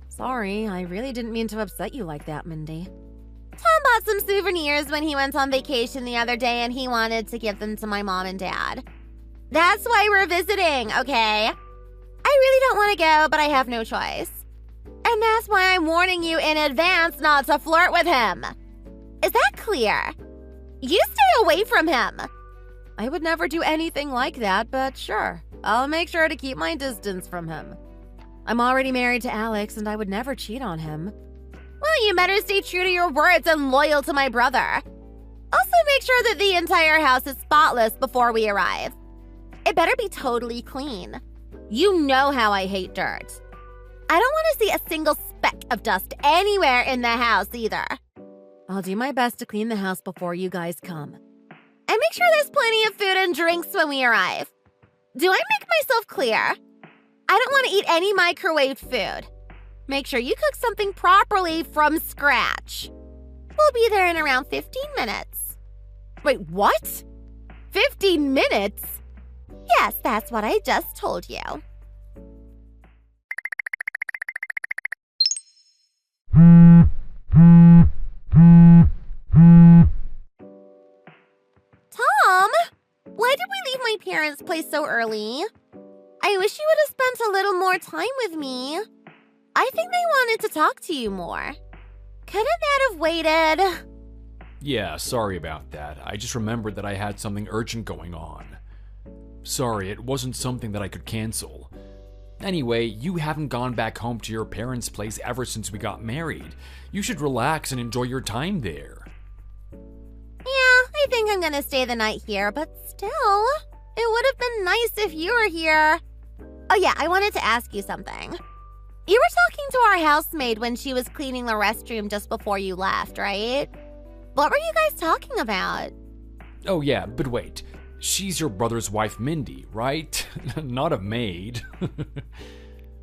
B: Sorry, I really didn't mean to upset you like that, Mindy.
C: Tom bought some souvenirs when he went on vacation the other day and he wanted to give them to my mom and dad. That's why we're visiting, okay? I really don't want to go, but I have no choice. And that's why I'm warning you in advance not to flirt with him. Is that clear? You stay away from him.
B: I would never do anything like that, but sure. I'll make sure to keep my distance from him. I'm already married to Alex, and I would never cheat on him.
C: Well, you better stay true to your words and loyal to my brother. Also, make sure that the entire house is spotless before we arrive. It better be totally clean. You know how I hate dirt. I don't want to see a single speck of dust anywhere in the house either.
B: I'll do my best to clean the house before you guys come.
C: And make sure there's plenty of food and drinks when we arrive. Do I make myself clear? I don't want to eat any microwaved food. Make sure you cook something properly from scratch. We'll be there in around 15 minutes.
B: Wait, what? 15 minutes?
C: Yes, that's what I just told you. Tom, why did we leave my parents' place so early? I wish you would have spent a little more time with me. I think they wanted to talk to you more. Couldn't that have waited?
D: Yeah, sorry about that. I just remembered that I had something urgent going on. Sorry, it wasn't something that I could cancel. Anyway, you haven't gone back home to your parents' place ever since we got married. You should relax and enjoy your time there.
C: Yeah, I think I'm gonna stay the night here, but still, it would have been nice if you were here. Oh yeah, I wanted to ask you something. You were talking to our housemaid when she was cleaning the restroom just before you left, right? What were you guys talking about?
D: Oh yeah, but wait. She's your brother's wife, Mindy, right? Not a maid.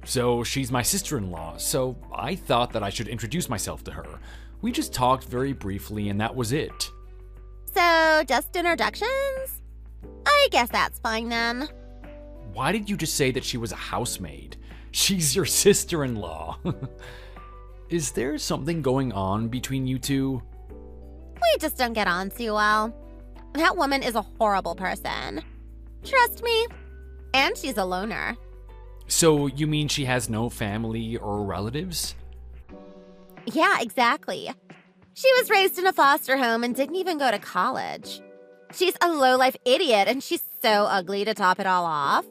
D: So she's my sister-in-law, so I thought that I should introduce myself to her. We just talked very briefly and that was it.
C: So, just introductions? I guess that's fine then.
D: Why did you just say that she was a housemaid? She's your sister-in-law. Is there something going on between you two?
C: We just don't get on too well. That woman is a horrible person. Trust me. And she's a loner.
D: So you mean she has no family or relatives?
C: Yeah, exactly. She was raised in a foster home and didn't even go to college. She's a low-life idiot and she's so ugly to top it all off.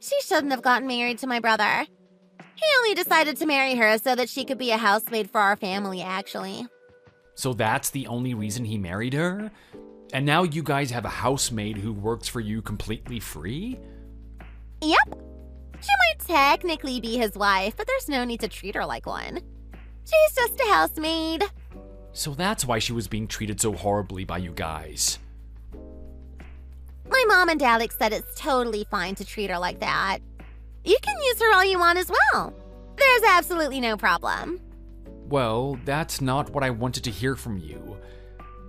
C: She shouldn't have gotten married to my brother. He only decided to marry her so that she could be a housemaid for our family, actually.
D: So that's the only reason he married her? And now you guys have a housemaid who works for you completely free?
C: Yep. She might technically be his wife, but there's no need to treat her like one. She's just a housemaid.
D: So that's why she was being treated so horribly by you guys.
C: My mom and Alex said it's totally fine to treat her like that. You can use her all you want as well. There's absolutely no problem.
D: Well, that's not what I wanted to hear from you.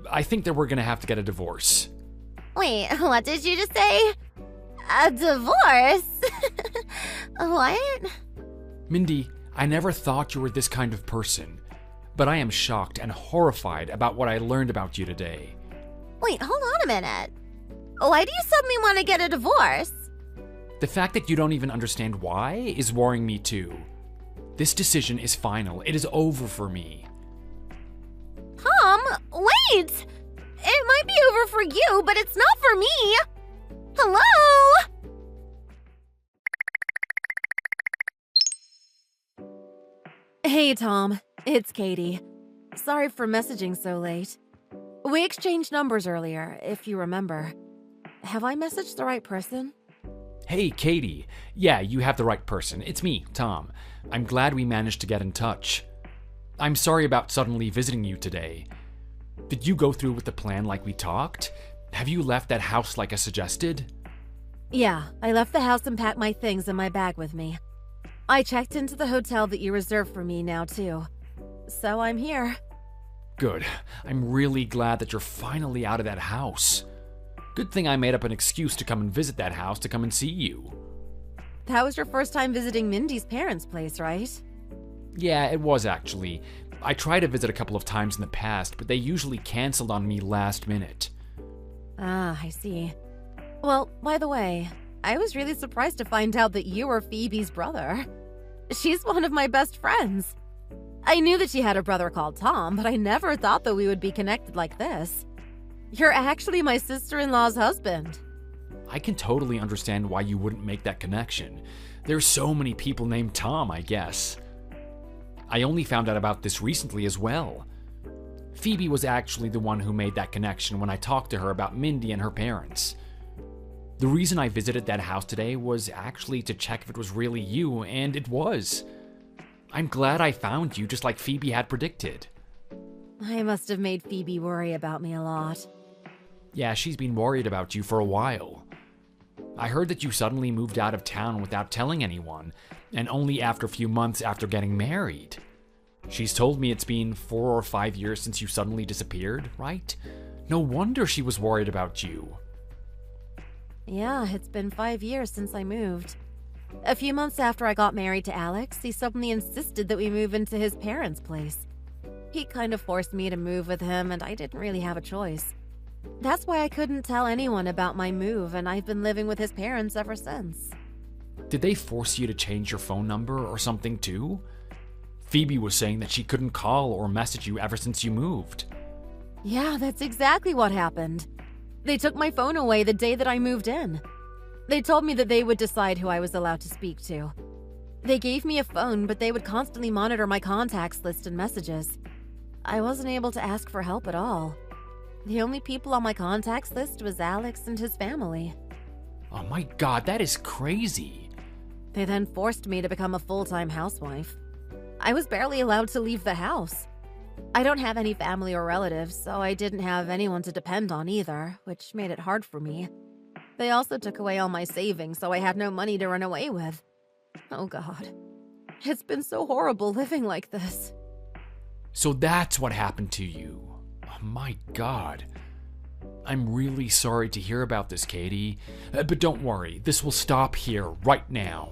D: I think that we're gonna have to get a divorce.
C: Wait, what did you just say? A divorce? What?
D: Mindy, I never thought you were this kind of person, but I am shocked and horrified about what I learned about you today.
C: Wait, hold on a minute. Why do you suddenly want to get a divorce?
D: The fact that you don't even understand why is worrying me too. This decision is final. It is over for me.
C: Tom, wait! It might be over for you, but it's not for me! Hello? Hey, Tom. It's Katie. Sorry for messaging so late. We exchanged numbers earlier, if you remember. Have I messaged the right person?
D: Hey, Katie. Yeah, you have the right person. It's me, Tom. I'm glad we managed to get in touch. I'm sorry about suddenly visiting you today. Did you go through with the plan like we talked? Have you left that house like I suggested?
C: Yeah, I left the house and packed my things in my bag with me. I checked into the hotel that you reserved for me now, too. So I'm here.
D: Good. I'm really glad that you're finally out of that house. Good thing I made up an excuse to come and visit that house to come and see you.
C: That was your first time visiting Mindy's parents' place, right?
D: Yeah, it was actually. I tried to visit a couple of times in the past, but they usually canceled on me last minute.
C: Ah, I see. Well, by the way, I was really surprised to find out that you were Phoebe's brother. She's one of my best friends. I knew that she had a brother called Tom, but I never thought that we would be connected like this. You're actually my sister-in-law's husband.
D: I can totally understand why you wouldn't make that connection. There's so many people named Tom, I guess. I only found out about this recently as well. Phoebe was actually the one who made that connection when I talked to her about Mindy and her parents. The reason I visited that house today was actually to check if it was really you, and it was. I'm glad I found you just like Phoebe had predicted.
C: I must have made Phoebe worry about me a lot.
D: Yeah, she's been worried about you for a while. I heard that you suddenly moved out of town without telling anyone, and only after a few months after getting married. She's told me it's been 4 or 5 years since you suddenly disappeared, right? No wonder she was worried about you.
C: Yeah, it's been 5 years since I moved. A few months after I got married to Alex, he suddenly insisted that we move into his parents' place. He kind of forced me to move with him, and I didn't really have a choice. That's why I couldn't tell anyone about my move, and I've been living with his parents ever since.
D: Did they force you to change your phone number or something too? Phoebe was saying that she couldn't call or message you ever since you moved.
C: Yeah, that's exactly what happened. They took my phone away the day that I moved in. They told me that they would decide who I was allowed to speak to. They gave me a phone, but they would constantly monitor my contacts list and messages. I wasn't able to ask for help at all. The only people on my contacts list was Alex and his family.
D: Oh my god, that is crazy.
C: They then forced me to become a full-time housewife. I was barely allowed to leave the house. I don't have any family or relatives, so I didn't have anyone to depend on either, which made it hard for me. They also took away all my savings, so I had no money to run away with. Oh god. It's been so horrible living like this.
D: So that's what happened to you. Oh my god. I'm really sorry to hear about this, Katie. But don't worry, this will stop here right now.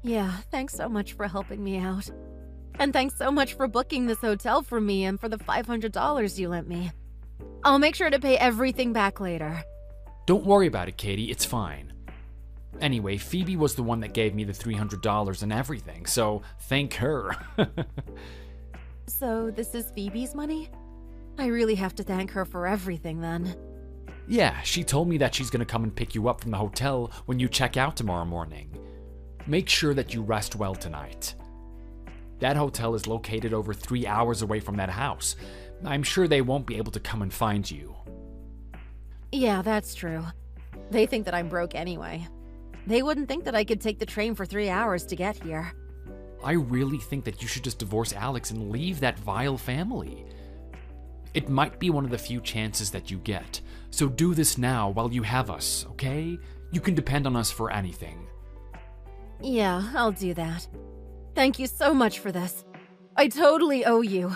C: Yeah, thanks so much for helping me out. And thanks so much for booking this hotel for me and for the $500 you lent me. I'll make sure to pay everything back later.
D: Don't worry about it, Katie, it's fine. Anyway, Phoebe was the one that gave me the $300 and everything, so thank her.
C: So this is Phoebe's money? I really have to thank her for everything then.
D: Yeah, she told me that she's gonna come and pick you up from the hotel when you check out tomorrow morning. Make sure that you rest well tonight. That hotel is located over 3 hours away from that house. I'm sure they won't be able to come and find you.
C: Yeah, that's true. They think that I'm broke anyway. They wouldn't think that I could take the train for 3 hours to get here.
D: I really think that you should just divorce Alex and leave that vile family. It might be one of the few chances that you get, so do this now while you have us, okay? You can depend on us for anything.
C: Yeah, I'll do that. Thank you so much for this. I totally owe you.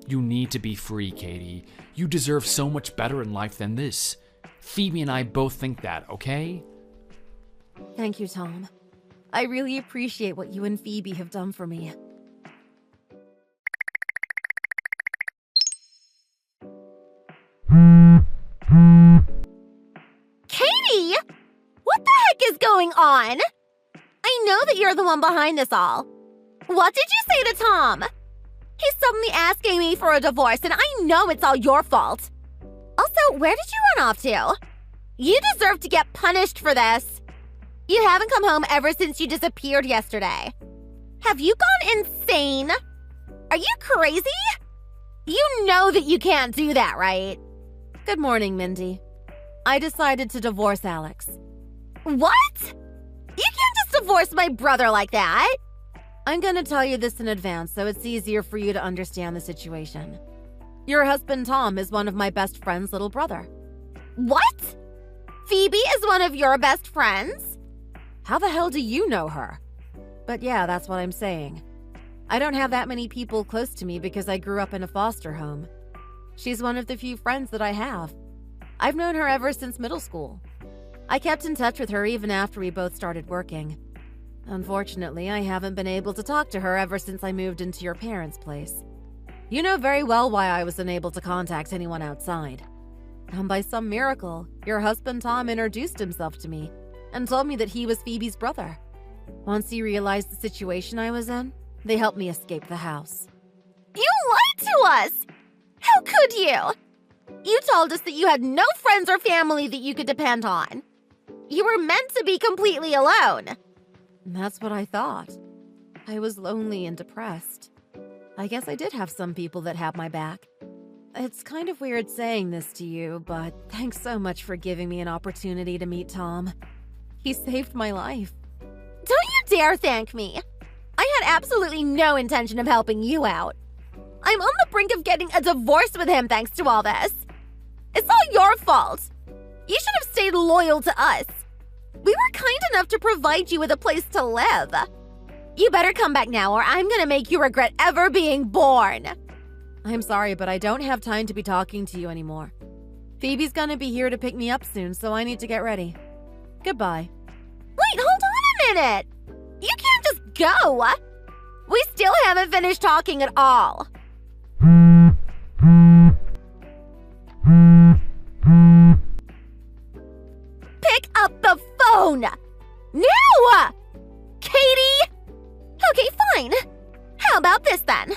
D: You need to be free, Katie. You deserve so much better in life than this. Phoebe and I both think that, okay?
C: Thank you, Tom. I really appreciate what you and Phoebe have done for me. one behind this all. What did you say to Tom? He's suddenly asking me for a divorce, and I know it's all your fault. Also, where did you run off to? You deserve to get punished for this. You haven't come home ever since you disappeared yesterday. Have you gone insane? Are you crazy? You know that you can't do that, right?
B: Good morning, Mindy. I decided to divorce Alex.
C: What? You can't just divorce my brother like that.
B: I'm gonna tell you this in advance so it's easier for you to understand the situation. Your husband, Tom, is one of my best friend's little brother.
C: What? Phoebe is one of your best friends?
B: How the hell do you know her? But yeah, that's what I'm saying. I don't have that many people close to me because I grew up in a foster home. She's one of the few friends that I have. I've known her ever since middle school. I kept in touch with her even after we both started working. Unfortunately, I haven't been able to talk to her ever since I moved into your parents' place. You know very well why I was unable to contact anyone outside. And by some miracle, your husband Tom introduced himself to me and told me that he was Phoebe's brother. Once he realized the situation I was in, they helped me escape the house.
C: You lied to us! How could you? You told us that you had no friends or family that you could depend on. You were meant to be completely alone.
B: That's what I thought. I was lonely and depressed. I guess I did have some people that had my back. It's kind of weird saying this to you, but thanks so much for giving me an opportunity to meet Tom. He saved my life.
C: Don't you dare thank me. I had absolutely no intention of helping you out. I'm on the brink of getting a divorce with him thanks to all this. It's all your fault. You should have stayed loyal to us. We were kind enough to provide you with a place to live. You better come back now or I'm gonna make you regret ever being born.
B: I'm sorry, but I don't have time to be talking to you anymore. Phoebe's gonna be here to pick me up soon, so I need to get ready. Goodbye.
C: Wait, hold on a minute. You can't just go. We still haven't finished talking at all. Pick up the phone! Now! Katie! Okay, fine. How about this then?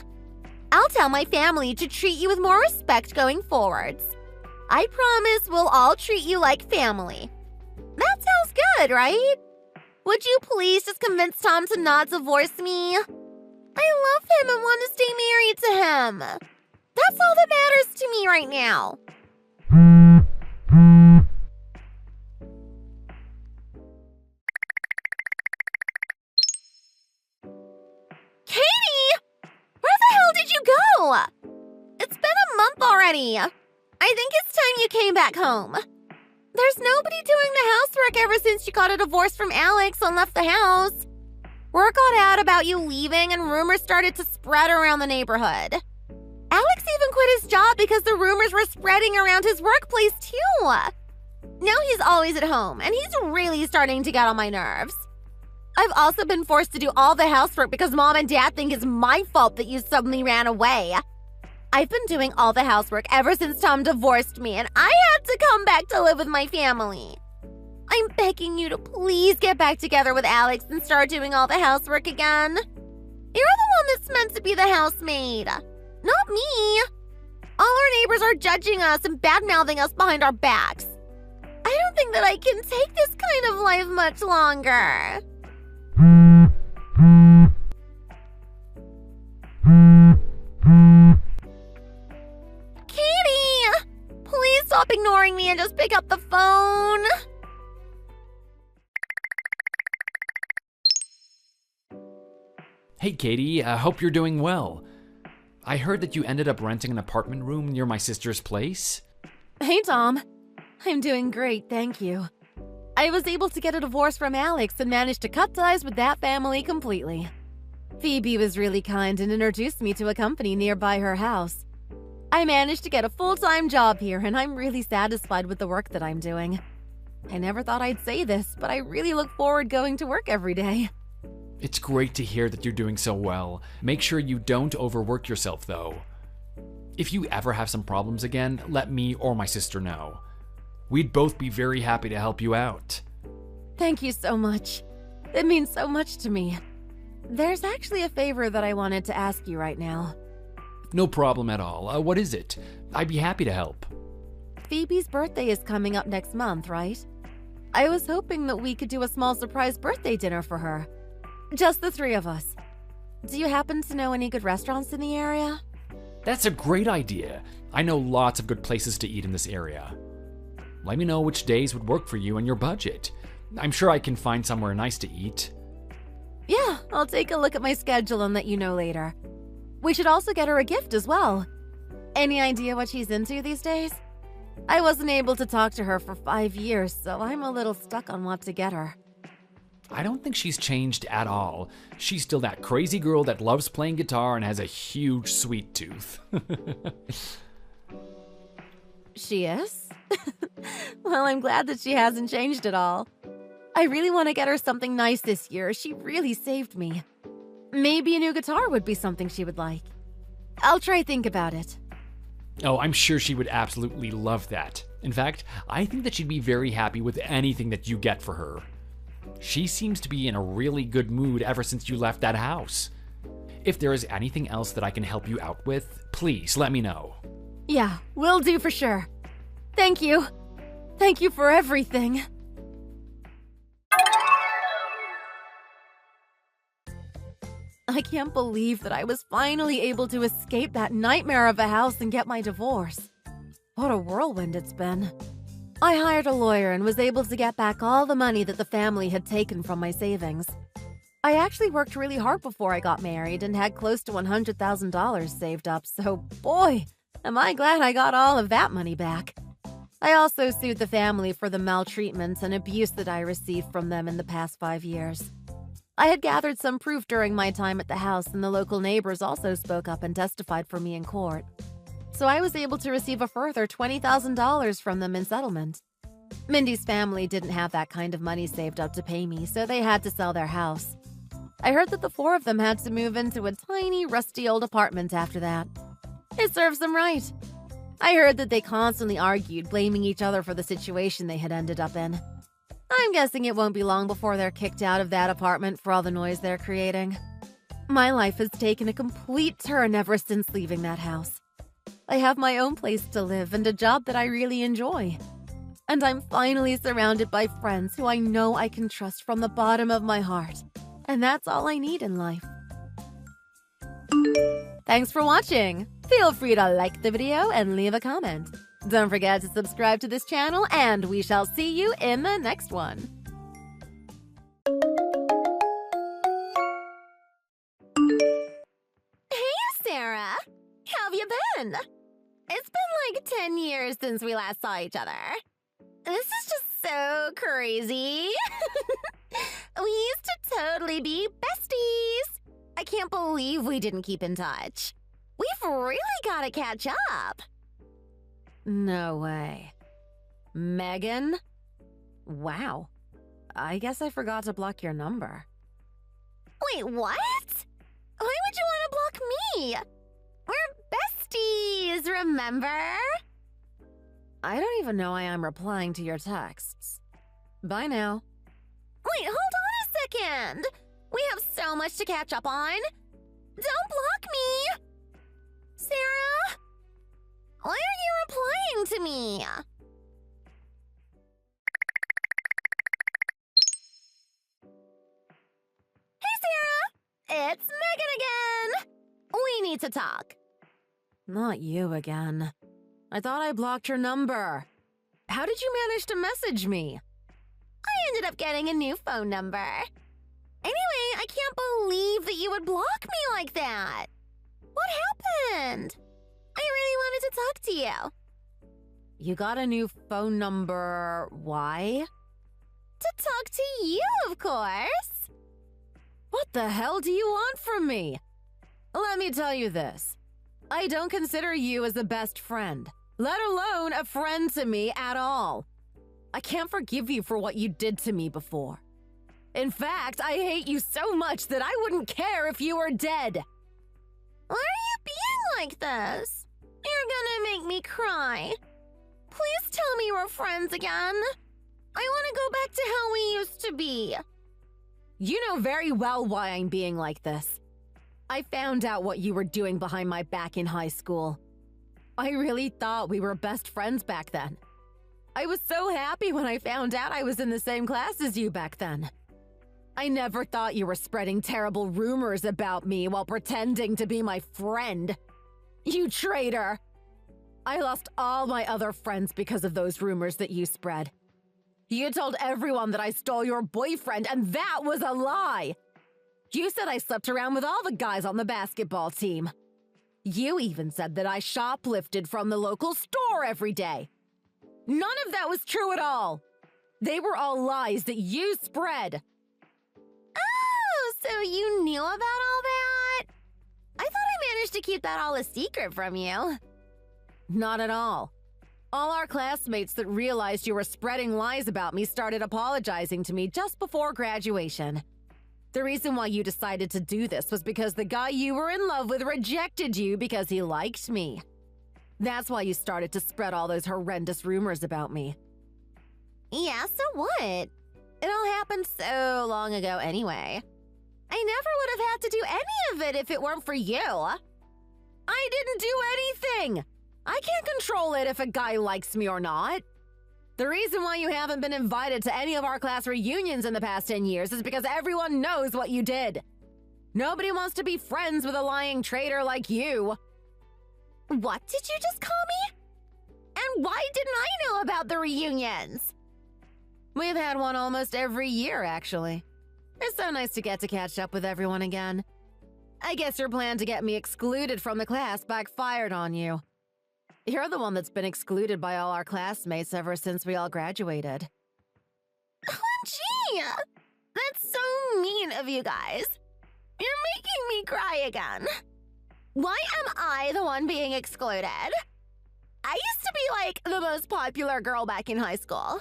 C: I'll tell my family to treat you with more respect going forwards. I promise we'll all treat you like family. That sounds good, right? Would you please just convince Tom to not divorce me? I love him and want to stay married to him. That's all that matters to me right now. Katie! Where the hell did you go? It's been a month already. I think it's time you came back home. There's nobody doing the housework ever since you got a divorce from Alex and left the house. Word got out about you leaving and rumors started to spread around the neighborhood. Alex even quit his job because the rumors were spreading around his workplace too. Now he's always at home and he's really starting to get on my nerves. I've also been forced to do all the housework because Mom and Dad think it's my fault that you suddenly ran away. I've been doing all the housework ever since Tom divorced me and I had to come back to live with my family. I'm begging you to please get back together with Alex and start doing all the housework again. You're the one that's meant to be the housemaid, not me. All our neighbors are judging us and bad-mouthing us behind our backs. I don't think that I can take this kind of life much longer. Katie! Please stop ignoring me and just pick up the phone.
D: Hey, Katie, I hope you're doing well. I heard that you ended up renting an apartment room near my sister's place.
B: Hey, Tom. I'm doing great, thank you. I was able to get a divorce from Alex and managed to cut ties with that family completely. Phoebe was really kind and introduced me to a company nearby her house. I managed to get a full-time job here and I'm really satisfied with the work that I'm doing. I never thought I'd say this, but I really look forward going to work every day.
D: It's great to hear that you're doing so well. Make sure you don't overwork yourself, though. If you ever have some problems again, let me or my sister know. We'd both be very happy to help you out.
B: Thank you so much. It means so much to me.
C: There's actually a favor that I wanted to ask you right now.
D: No problem at all. What is it? I'd be happy to help.
C: Phoebe's birthday is coming up next month, right? I was hoping that we could do a small surprise birthday dinner for her. Just the three of us. Do you happen to know any good restaurants in the area?
D: That's a great idea. I know lots of good places to eat in this area. Let me know which days would work for you and your budget. I'm sure I can find somewhere nice to eat.
C: Yeah, I'll take a look at my schedule and let you know later. We should also get her a gift as well. Any idea what she's into these days? I wasn't able to talk to her for 5 years, so I'm a little stuck on what to get her.
D: I don't think she's changed at all. She's still that crazy girl that loves playing guitar and has a huge sweet tooth.
C: She is? Well, I'm glad that she hasn't changed at all. I really want to get her something nice this year. She really saved me. Maybe a new guitar would be something she would like. I'll try think about it.
D: Oh, I'm sure she would absolutely love that. In fact, I think that she'd be very happy with anything that you get for her. She seems to be in a really good mood ever since you left that house. If there is anything else that I can help you out with, please let me know.
C: Yeah, will do for sure. Thank you. Thank you for everything. I can't believe that I was finally able to escape that nightmare of a house and get my divorce. What a whirlwind it's been. I hired a lawyer and was able to get back all the money that the family had taken from my savings. I actually worked really hard before I got married and had close to $100,000 saved up, so boy, am I glad I got all of that money back. I also sued the family for the maltreatment and abuse that I received from them in the past 5 years. I had gathered some proof during my time at the house, and the local neighbors also spoke up and testified for me in court. So I was able to receive a further $20,000 from them in settlement. Mindy's family didn't have that kind of money saved up to pay me, so they had to sell their house. I heard that the 4 of them had to move into a tiny, rusty old apartment after that. It serves them right. I heard that they constantly argued, blaming each other for the situation they had ended up in. I'm guessing it won't be long before they're kicked out of that apartment for all the noise they're creating. My life has taken a complete turn ever since leaving that house. I have my own place to live and a job that I really enjoy. And I'm finally surrounded by friends who I know I can trust from the bottom of my heart. And that's all I need in life. Thanks for watching. Feel free to like the video and leave a comment. Don't forget to subscribe to this channel, and we shall see you in the next one. Hey, Sarah! How have you been? It's been like 10 years since we last saw each other. This is just so crazy. We used to totally be besties. I can't believe we didn't keep in touch. We've really got to catch up. No way. Megan? Wow. I guess I forgot to block your number. Wait, what? Why would you want to block me? We're besties, remember? I don't even know why I'm replying to your texts. Bye now. Wait, hold on a second. We have so much to catch up on. Don't block me. Sarah? Why are you replying to me? Hey, Sarah! It's Megan again! We need to talk. Not you again. I thought I blocked your number. How did you manage to message me? I ended up getting a new phone number. Anyway, I can't believe that you would block me like that. What happened? I really wanted to talk to you. You got a new phone number. Why? To talk to you, of course. What the hell do you want from me? Let me tell you this. I don't consider you as a best friend, let alone a friend to me at all. I can't forgive you for what you did to me before. In fact, I hate you so much that I wouldn't care if you were dead. Why are you being like this? You're gonna make me cry. Please tell me we're friends again. I want to go back to how we used to be. You know very well why I'm being like this. I found out what you were doing behind my back in high school. I really thought we were best friends back then. I was so happy when I found out I was in the same class as you back then. I never thought you were spreading terrible rumors about me while pretending to be my friend. You traitor! I lost all my other friends because of those rumors that you spread. You told everyone that I stole your boyfriend, and that was a lie! You said I slept around with all the guys on the basketball team. You even said that I shoplifted from the local store every day. None of that was true at all. They were all lies that you spread.
A: Oh, so you knew about all that? I thought I managed to keep that all a secret from you.
C: Not at all. All our classmates that realized you were spreading lies about me started apologizing to me just before graduation. The reason why you decided to do this was because the guy you were in love with rejected you because he liked me. That's why you started to spread all those horrendous rumors about me.
A: Yeah, so what? It all happened so long ago anyway. I never would have had to do any of it if it weren't for you.
C: I didn't do anything! I can't control it if a guy likes me or not. The reason why you haven't been invited to any of our class reunions in the past 10 years is because everyone knows what you did. Nobody wants to be friends with a lying traitor like you.
A: What did you just call me? And why didn't I know about the reunions?
C: We've had one almost every year, actually. It's so nice to get to catch up with everyone again. I guess your plan to get me excluded from the class backfired on you. You're the one that's been excluded by all our classmates ever since we all graduated.
A: OMG! That's so mean of you guys. You're making me cry again. Why am I the one being excluded? I used to be like the most popular girl back in high school.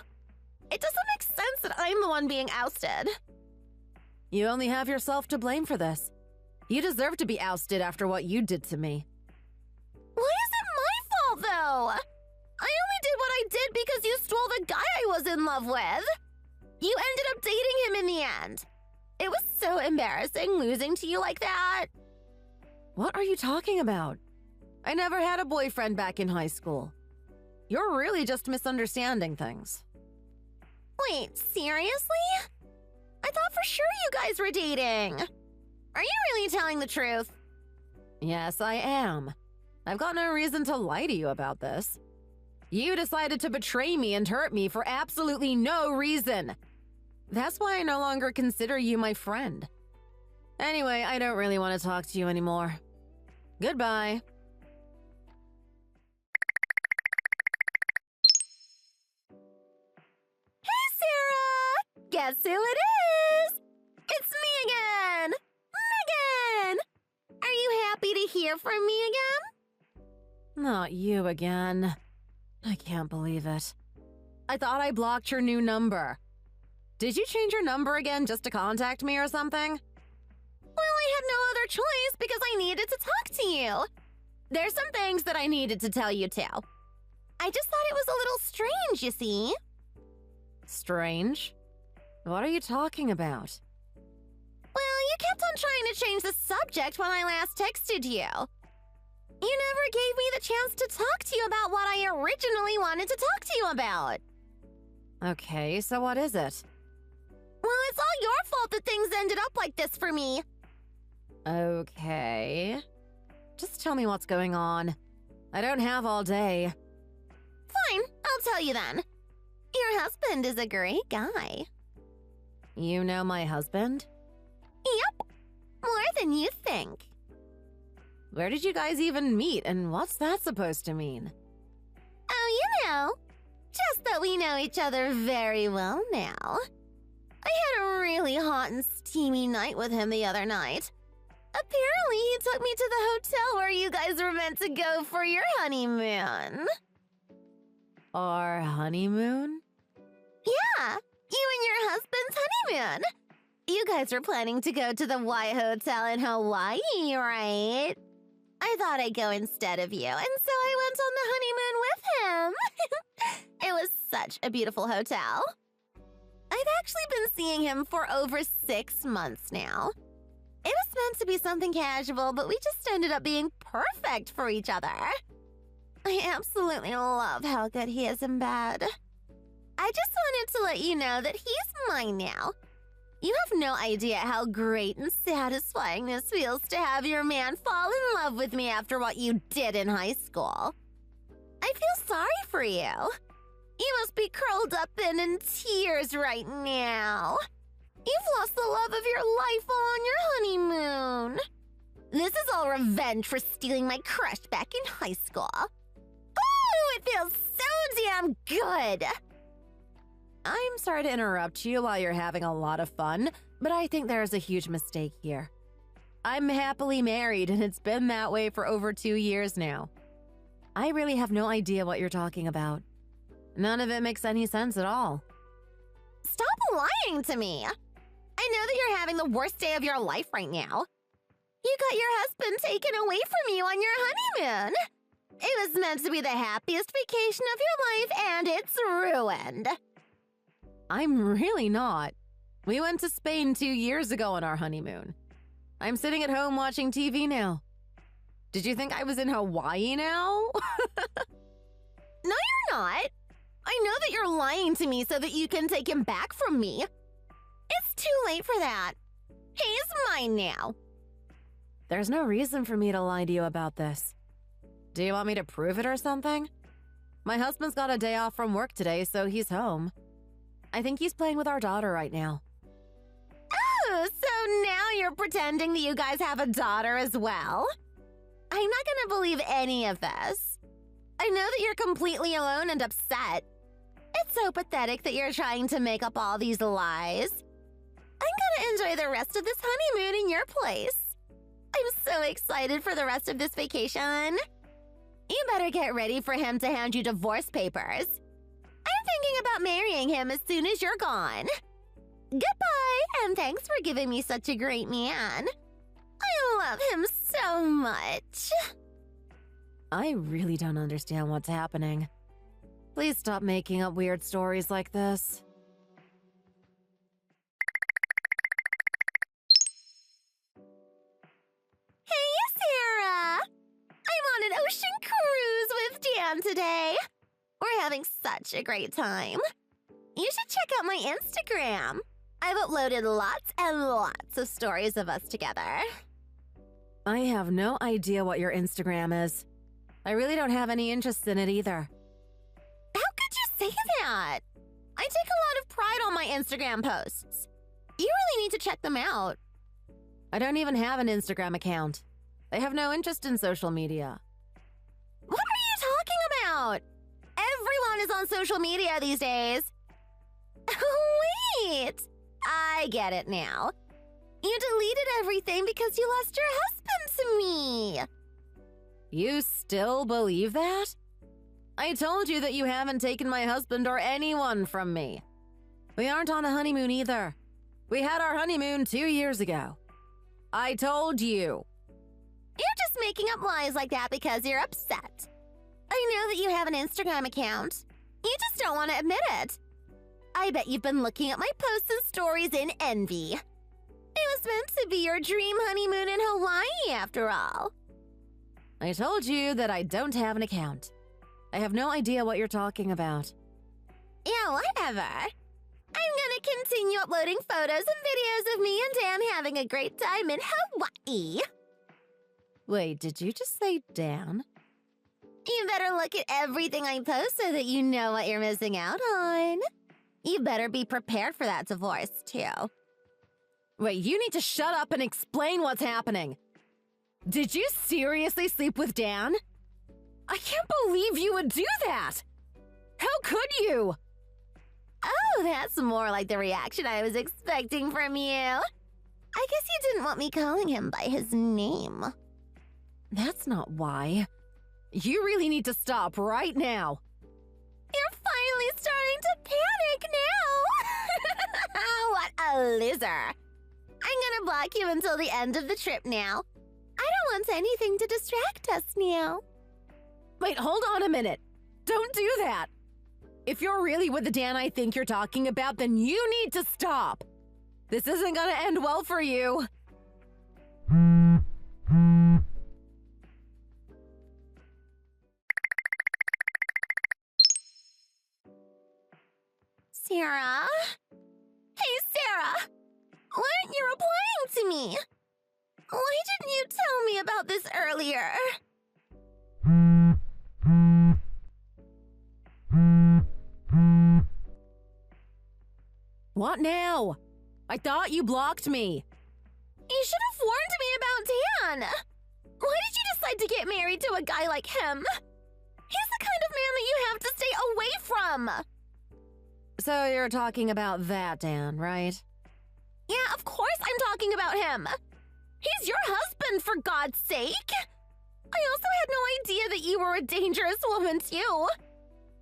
A: It doesn't make sense that I'm the one being ousted.
C: You only have yourself to blame for this. You deserve to be ousted after what you did to me.
A: Why is it my fault, though? I only did what I did because you stole the guy I was in love with. You ended up dating him in the end. It was so embarrassing losing to you like that.
C: What are you talking about? I never had a boyfriend back in high school. You're really just misunderstanding things.
A: Wait, seriously? I thought for sure you guys were dating. Are you really telling the truth?
C: Yes, I am. I've got no reason to lie to you about this. You decided to betray me and hurt me for absolutely no reason. That's why I no longer consider you my friend. Anyway, I don't really want to talk to you anymore. Goodbye.
A: Hey, Sarah! Guess who it is? It's me again! Megan! Are you happy to hear from me again?
C: Not you again. I can't believe it. I thought I blocked your new number. Did you change your number again just to contact me or something?
A: Well, I had no other choice because I needed to talk to you. There's some things that I needed to tell you too. I just thought it was a little strange, you see.
C: Strange? What are you talking about?
A: Well, you kept on trying to change the subject when I last texted you. You never gave me the chance to talk to you about what I originally wanted to talk to you about.
C: Okay, so what is it?
A: Well, it's all your fault that things ended up like this for me.
C: Okay. Just tell me what's going on. I don't have all day.
A: Fine, I'll tell you then. Your husband is a great guy.
C: You know my husband?
A: Yep, more than you think.
C: Where did you guys even meet, and what's that supposed to mean?
A: Oh, you know. Just that we know each other very well now. I had a really hot and steamy night with him the other night. Apparently, he took me to the hotel where you guys were meant to go for your honeymoon.
C: Our honeymoon?
A: Yeah, you and your husband's honeymoon. You guys were planning to go to the Y Hotel in Hawaii, right? I thought I'd go instead of you, and so I went on the honeymoon with him. It was such a beautiful hotel.
C: I've actually been seeing him for over 6 months now. It was meant to be something casual, but we just ended up being perfect for each other. I absolutely love how good he is in bed. I just wanted to let you know that he's mine now. You have no idea how great and satisfying this feels to have your man fall in love with me after what you did in high school. I feel sorry for you. You must be curled up and in tears right now. You've lost the love of your life while on your honeymoon. This is all revenge for stealing my crush back in high school. Oh, it feels so damn good.
B: I'm sorry to interrupt you while you're having a lot of fun, but I think there's a huge mistake here. I'm happily married, and it's been that way for over 2 years now. I really have no idea what you're talking about. None of it makes any sense at all.
C: Stop lying to me. I know that you're having the worst day of your life right now. You got your husband taken away from you on your honeymoon. It was meant to be the happiest vacation of your life, and it's ruined.
B: I'm really not. We went to Spain 2 years ago on our honeymoon. I'm sitting at home watching TV now. Did you think I was in Hawaii now?
C: No, you're not. I know that you're lying to me so that you can take him back from me. It's too late for that. He's mine now.
B: There's no reason for me to lie to you about this. Do you want me to prove it or something? My husband's got a day off from work today, so he's home. I think he's playing with our daughter right now.
C: Oh, so now you're pretending that you guys have a daughter as well? I'm not gonna believe any of this. I know that you're completely alone and upset. It's so pathetic that you're trying to make up all these lies. I'm gonna enjoy the rest of this honeymoon in your place. I'm so excited for the rest of this vacation. You better get ready for him to hand you divorce papers. I'm thinking about marrying him as soon as you're gone. Goodbye, and thanks for giving me such a great man. I love him so much.
B: I really don't understand what's happening. Please stop making up weird stories like this.
C: Hey, Sarah! I'm on an ocean cruise with Dan today. We're having such a great time. You should check out my Instagram. I've uploaded lots and lots of stories of us together.
B: I have no idea what your Instagram is. I really don't have any interest in it either.
C: How could you say that? I take a lot of pride on my Instagram posts. You really need to check them out.
B: I don't even have an Instagram account. I have no interest in social media.
C: What are you talking about? Everyone is on social media these days. Wait, I get it now. You deleted everything because you lost your husband to me.
B: You still believe that? I told you that you haven't taken my husband or anyone from me. We aren't on a honeymoon either. We had our honeymoon 2 years ago. I told you.
C: You're just making up lies like that because you're upset. I know that you have an Instagram account. You just don't want to admit it. I bet you've been looking at my posts and stories in envy. It was meant to be your dream honeymoon in Hawaii, after all.
B: I told you that I don't have an account. I have no idea what you're talking about.
C: Yeah, whatever. I'm gonna continue uploading photos and videos of me and Dan having a great time in Hawaii.
B: Wait, did you just say Dan?
C: You better look at everything I post so that you know what you're missing out on. You better be prepared for that divorce, too.
B: Wait, you need to shut up and explain what's happening. Did you seriously sleep with Dan? I can't believe you would do that! How could you?
C: Oh, that's more like the reaction I was expecting from you. I guess you didn't want me calling him by his name.
B: That's not why. You really need to stop right now.
C: You're finally starting to panic now. What a loser. I'm gonna block you until the end of the trip now. I don't want anything to distract us now.
B: Wait, hold on a minute. Don't do that.
C: If you're really with the Dan I think you're talking about, then you need to stop. This isn't gonna end well for you.
A: Sarah? Hey, Sarah! Why aren't you replying to me? Why didn't you tell me about this earlier?
C: What now? I thought you blocked me.
A: You should have warned me about Dan! Why did you decide to get married to a guy like him? He's the kind of man that you have to stay away from!
C: So you're talking about that Dan, right?
A: Yeah, of course I'm talking about him! He's your husband, for God's sake! I also had no idea that you were a dangerous woman, too!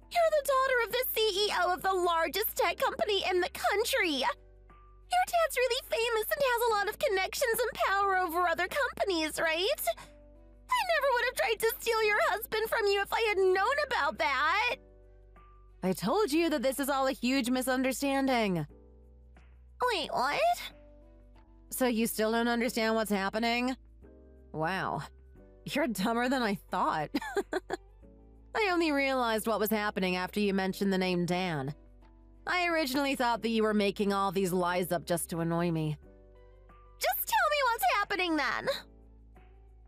A: You're the daughter of the CEO of the largest tech company in the country! Your dad's really famous and has a lot of connections and power over other companies, right? I never would have tried to steal your husband from you if I had known about that!
C: I told you that this is all a huge misunderstanding.
A: Wait, what?
C: So you still don't understand what's happening? Wow. You're dumber than I thought. I only realized what was happening after you mentioned the name Dan. I originally thought that you were making all these lies up just to annoy me.
A: Just tell me what's happening then!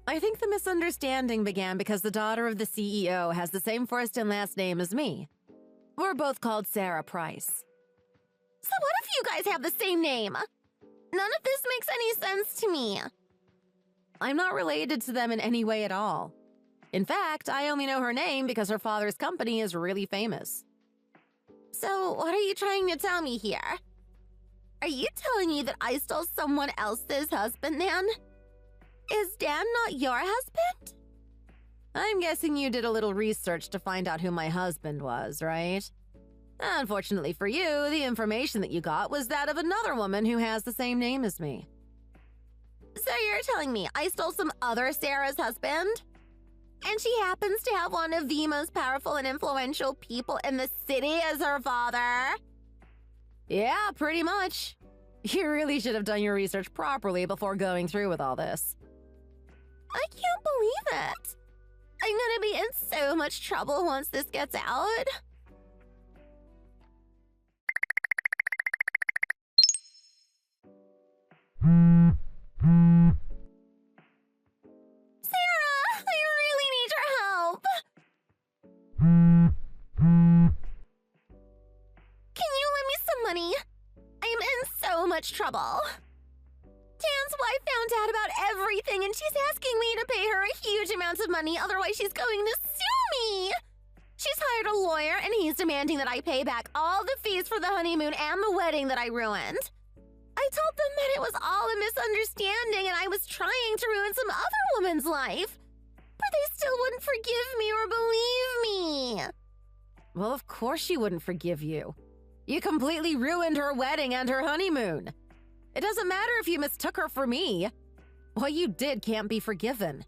C: I think the misunderstanding began because the daughter of the CEO has the same first and last name as me. We're both called Sarah Price.
A: So what if you guys have the same name? None of this makes any sense to me.
C: I'm not related to them in any way at all. In fact, I only know her name because her father's company is really famous.
A: So what are you trying to tell me here? Are you telling me that I stole someone else's husband, then? Is Dan not your husband?
C: I'm guessing you did a little research to find out who my husband was, right? Unfortunately for you, the information that you got was that of another woman who has the same name as me.
A: So you're telling me I stole some other Sarah's husband? And she happens to have one of the most powerful and influential people in the city as her father?
C: Yeah, pretty much. You really should have done your research properly before going through with all this.
A: I can't believe it. I'm gonna be in so much trouble once this gets out. Sarah, I really need your help. Can you lend me some money? I'm in so much trouble. Dan's wife found out about everything and she's asking me to pay her a huge amount of money, otherwise she's going to sue me. She's hired a lawyer and he's demanding that I pay back all the fees for the honeymoon and the wedding that I ruined. I told them that it was all a misunderstanding and I was trying to ruin some other woman's life. But they still wouldn't forgive me or believe me.
C: Well, of course she wouldn't forgive you. You completely ruined her wedding and her honeymoon. It doesn't matter if you mistook her for me. What you did can't be forgiven.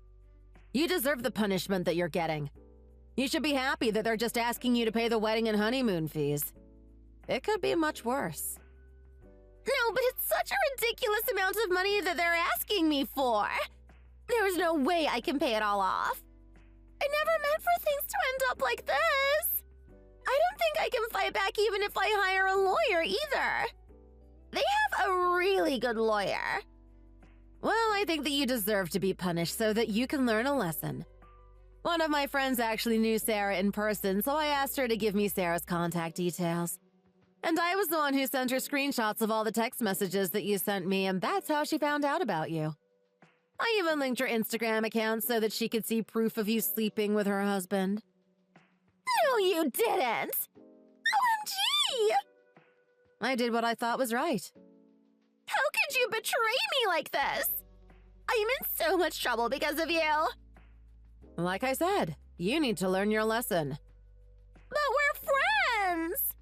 C: You deserve the punishment that you're getting. You should be happy that they're just asking you to pay the wedding and honeymoon fees. It could be much worse.
A: No, but it's such a ridiculous amount of money that they're asking me for. There's no way I can pay it all off. I never meant for things to end up like this. I don't think I can fight back even if I hire a lawyer either. They have a really good lawyer.
C: Well, I think that you deserve to be punished so that you can learn a lesson. One of my friends actually knew Sarah in person, so I asked her to give me Sarah's contact details. And I was the one who sent her screenshots of all the text messages that you sent me, and that's how she found out about you. I even linked her Instagram account so that she could see proof of you sleeping with her husband.
A: No, you didn't! OMG!
C: I did what I thought was right.
A: How could you betray me like this? I'm in so much trouble because of you.
C: Like I said, you need to learn your lesson.
A: But we're friends!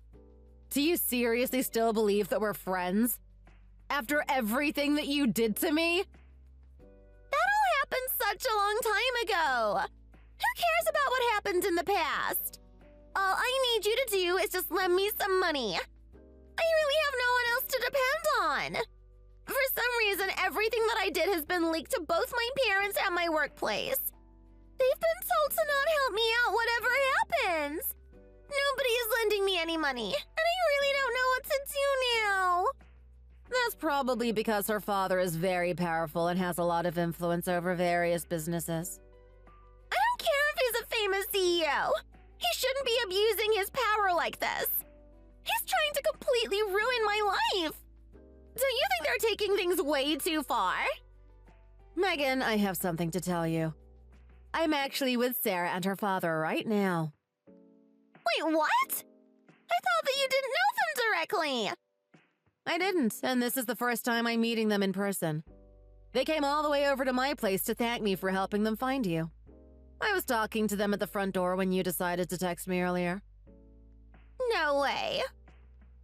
C: Do you seriously still believe that we're friends? After everything that you did to me?
A: That all happened such a long time ago. Who cares about what happened in the past?
C: All I need you to do is just lend me some money. I really have no one else to depend on. For some reason, everything that I did has been leaked to both my parents and my workplace. They've been told to not help me out whatever happens. Nobody is lending me any money, and I really don't know what to do now. That's probably because her father is very powerful and has a lot of influence over various businesses. I don't care if he's a famous CEO. He shouldn't be abusing his power like this. He's trying to completely ruin my life. Don't you think they're taking things way too far? Megan, I have something to tell you. I'm actually with Sarah and her father right now. Wait, what? I thought that you didn't know them directly. I didn't, and this is the first time I'm meeting them in person. They came all the way over to my place to thank me for helping them find you. I was talking to them at the front door when you decided to text me earlier. No way.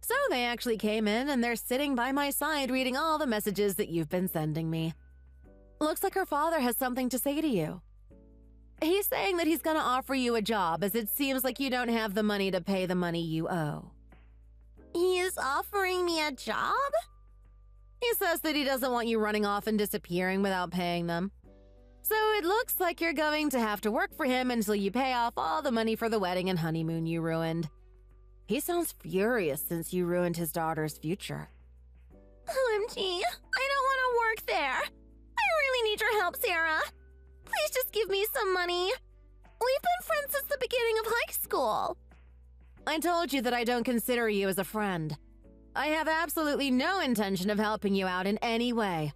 C: So they actually came in and they're sitting by my side reading all the messages that you've been sending me. Looks like her father has something to say to you. He's saying that he's gonna offer you a job as it seems like you don't have the money to pay the money you owe. He is offering me a job? He says that he doesn't want you running off and disappearing without paying them. So it looks like you're going to have to work for him until you pay off all the money for the wedding and honeymoon you ruined. He sounds furious since you ruined his daughter's future. OMG, I don't want to work there. I really need your help, Sarah. Please just give me some money. We've been friends since the beginning of high school. I told you that I don't consider you as a friend. I have absolutely no intention of helping you out in any way.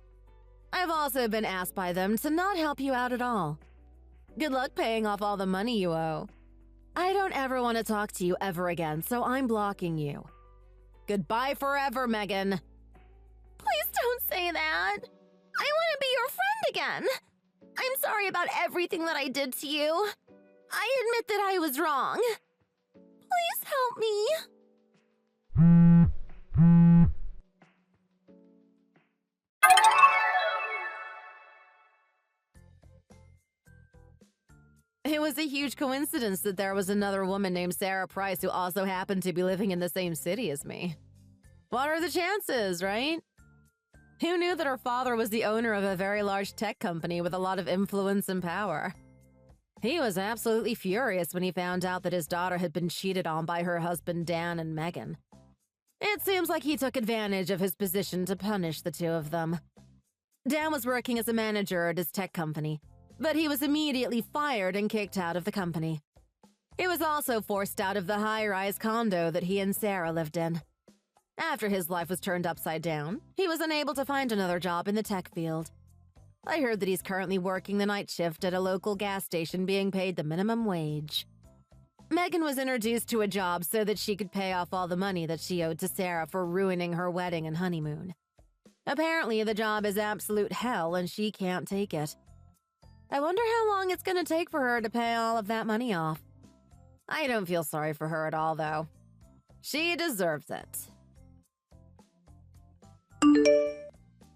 C: I've also been asked by them to not help you out at all. Good luck paying off all the money you owe. I don't ever want to talk to you ever again, so I'm blocking you. Goodbye forever, Megan. Please don't say that. I want to be your friend again. I'm sorry about everything that I did to you. I admit that I was wrong. Please help me. It was a huge coincidence that there was another woman named Sarah Price who also happened to be living in the same city as me. What are the chances, right? Who knew that her father was the owner of a very large tech company with a lot of influence and power? He was absolutely furious when he found out that his daughter had been cheated on by her husband Dan and Megan. It seems like he took advantage of his position to punish the two of them. Dan was working as a manager at his tech company, but he was immediately fired and kicked out of the company. He was also forced out of the high-rise condo that he and Sarah lived in. After his life was turned upside down, he was unable to find another job in the tech field. I heard that he's currently working the night shift at a local gas station being paid the minimum wage. Megan was introduced to a job so that she could pay off all the money that she owed to Sarah for ruining her wedding and honeymoon. Apparently, the job is absolute hell and she can't take it. I wonder how long it's gonna take for her to pay all of that money off. I don't feel sorry for her at all, though. She deserves it.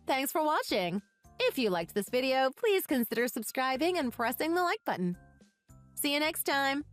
C: Thanks for watching! If you liked this video, please consider subscribing and pressing the like button. See you next time!